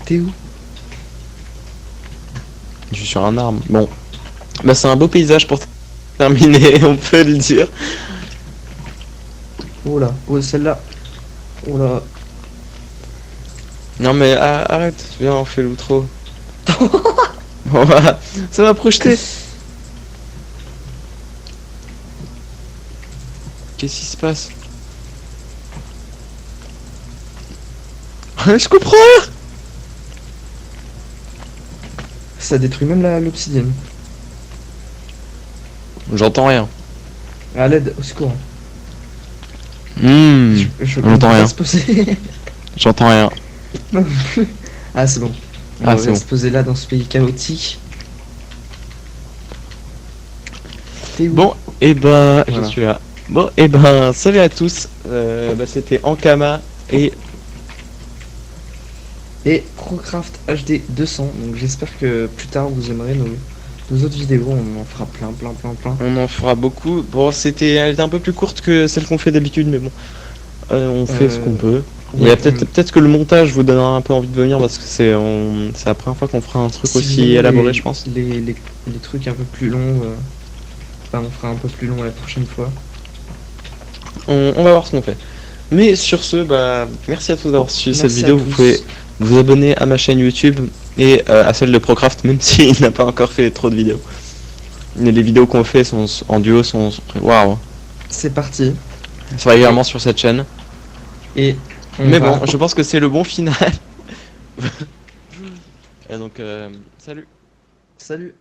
T'es où? Je suis sur un arbre. Bon. Bah, c'est un beau paysage pour terminer, on peut le dire. Oh là. Oh, celle-là. Oh là. Non, mais arrête, viens, on fait l'outro. Bon, voilà. Ça m'a projeté. Qu'est-ce qui se passe? Je comprends rien. Ça détruit même l'obsidienne. J'entends rien. À l'aide, au secours. Hmm, Je on entend peux rien. pas se poser. J'entends rien. Non plus. Ah, c'est bon. Ah, On c'est va bon. se poser là dans ce pays chaotique. T'es où? Bon, et ben, je Voilà. suis là. Bon, et ben, salut à tous. Bah, c'était Ankama et Et Procraft HD 200. Donc j'espère que plus tard vous aimerez nos autres vidéos. On en fera plein, plein, plein, plein. on en fera beaucoup. Bon, elle était un peu plus courte que celle qu'on fait d'habitude, mais bon, on fait ce qu'on peut. Il y a Ouais, peut-être que le montage vous donnera un peu envie de venir parce que c'est la première fois qu'on fera un truc si vous aussi aimez élaboré, je pense. les trucs un peu plus longs, bah, on fera un peu plus long la prochaine fois. On va voir ce qu'on fait. Mais sur ce, bah, merci à tous d'avoir suivi cette Merci à vidéo. Vous tous. pouvez vous abonner à ma chaîne YouTube et à celle de Procraft, même s'il n'a pas encore fait trop de vidéos. Mais les vidéos qu'on fait en duo sont waouh, C'est parti. c'est régulièrement sur cette chaîne. Et on Mais va- bon, je pense que c'est le bon final. Et donc, salut. Salut.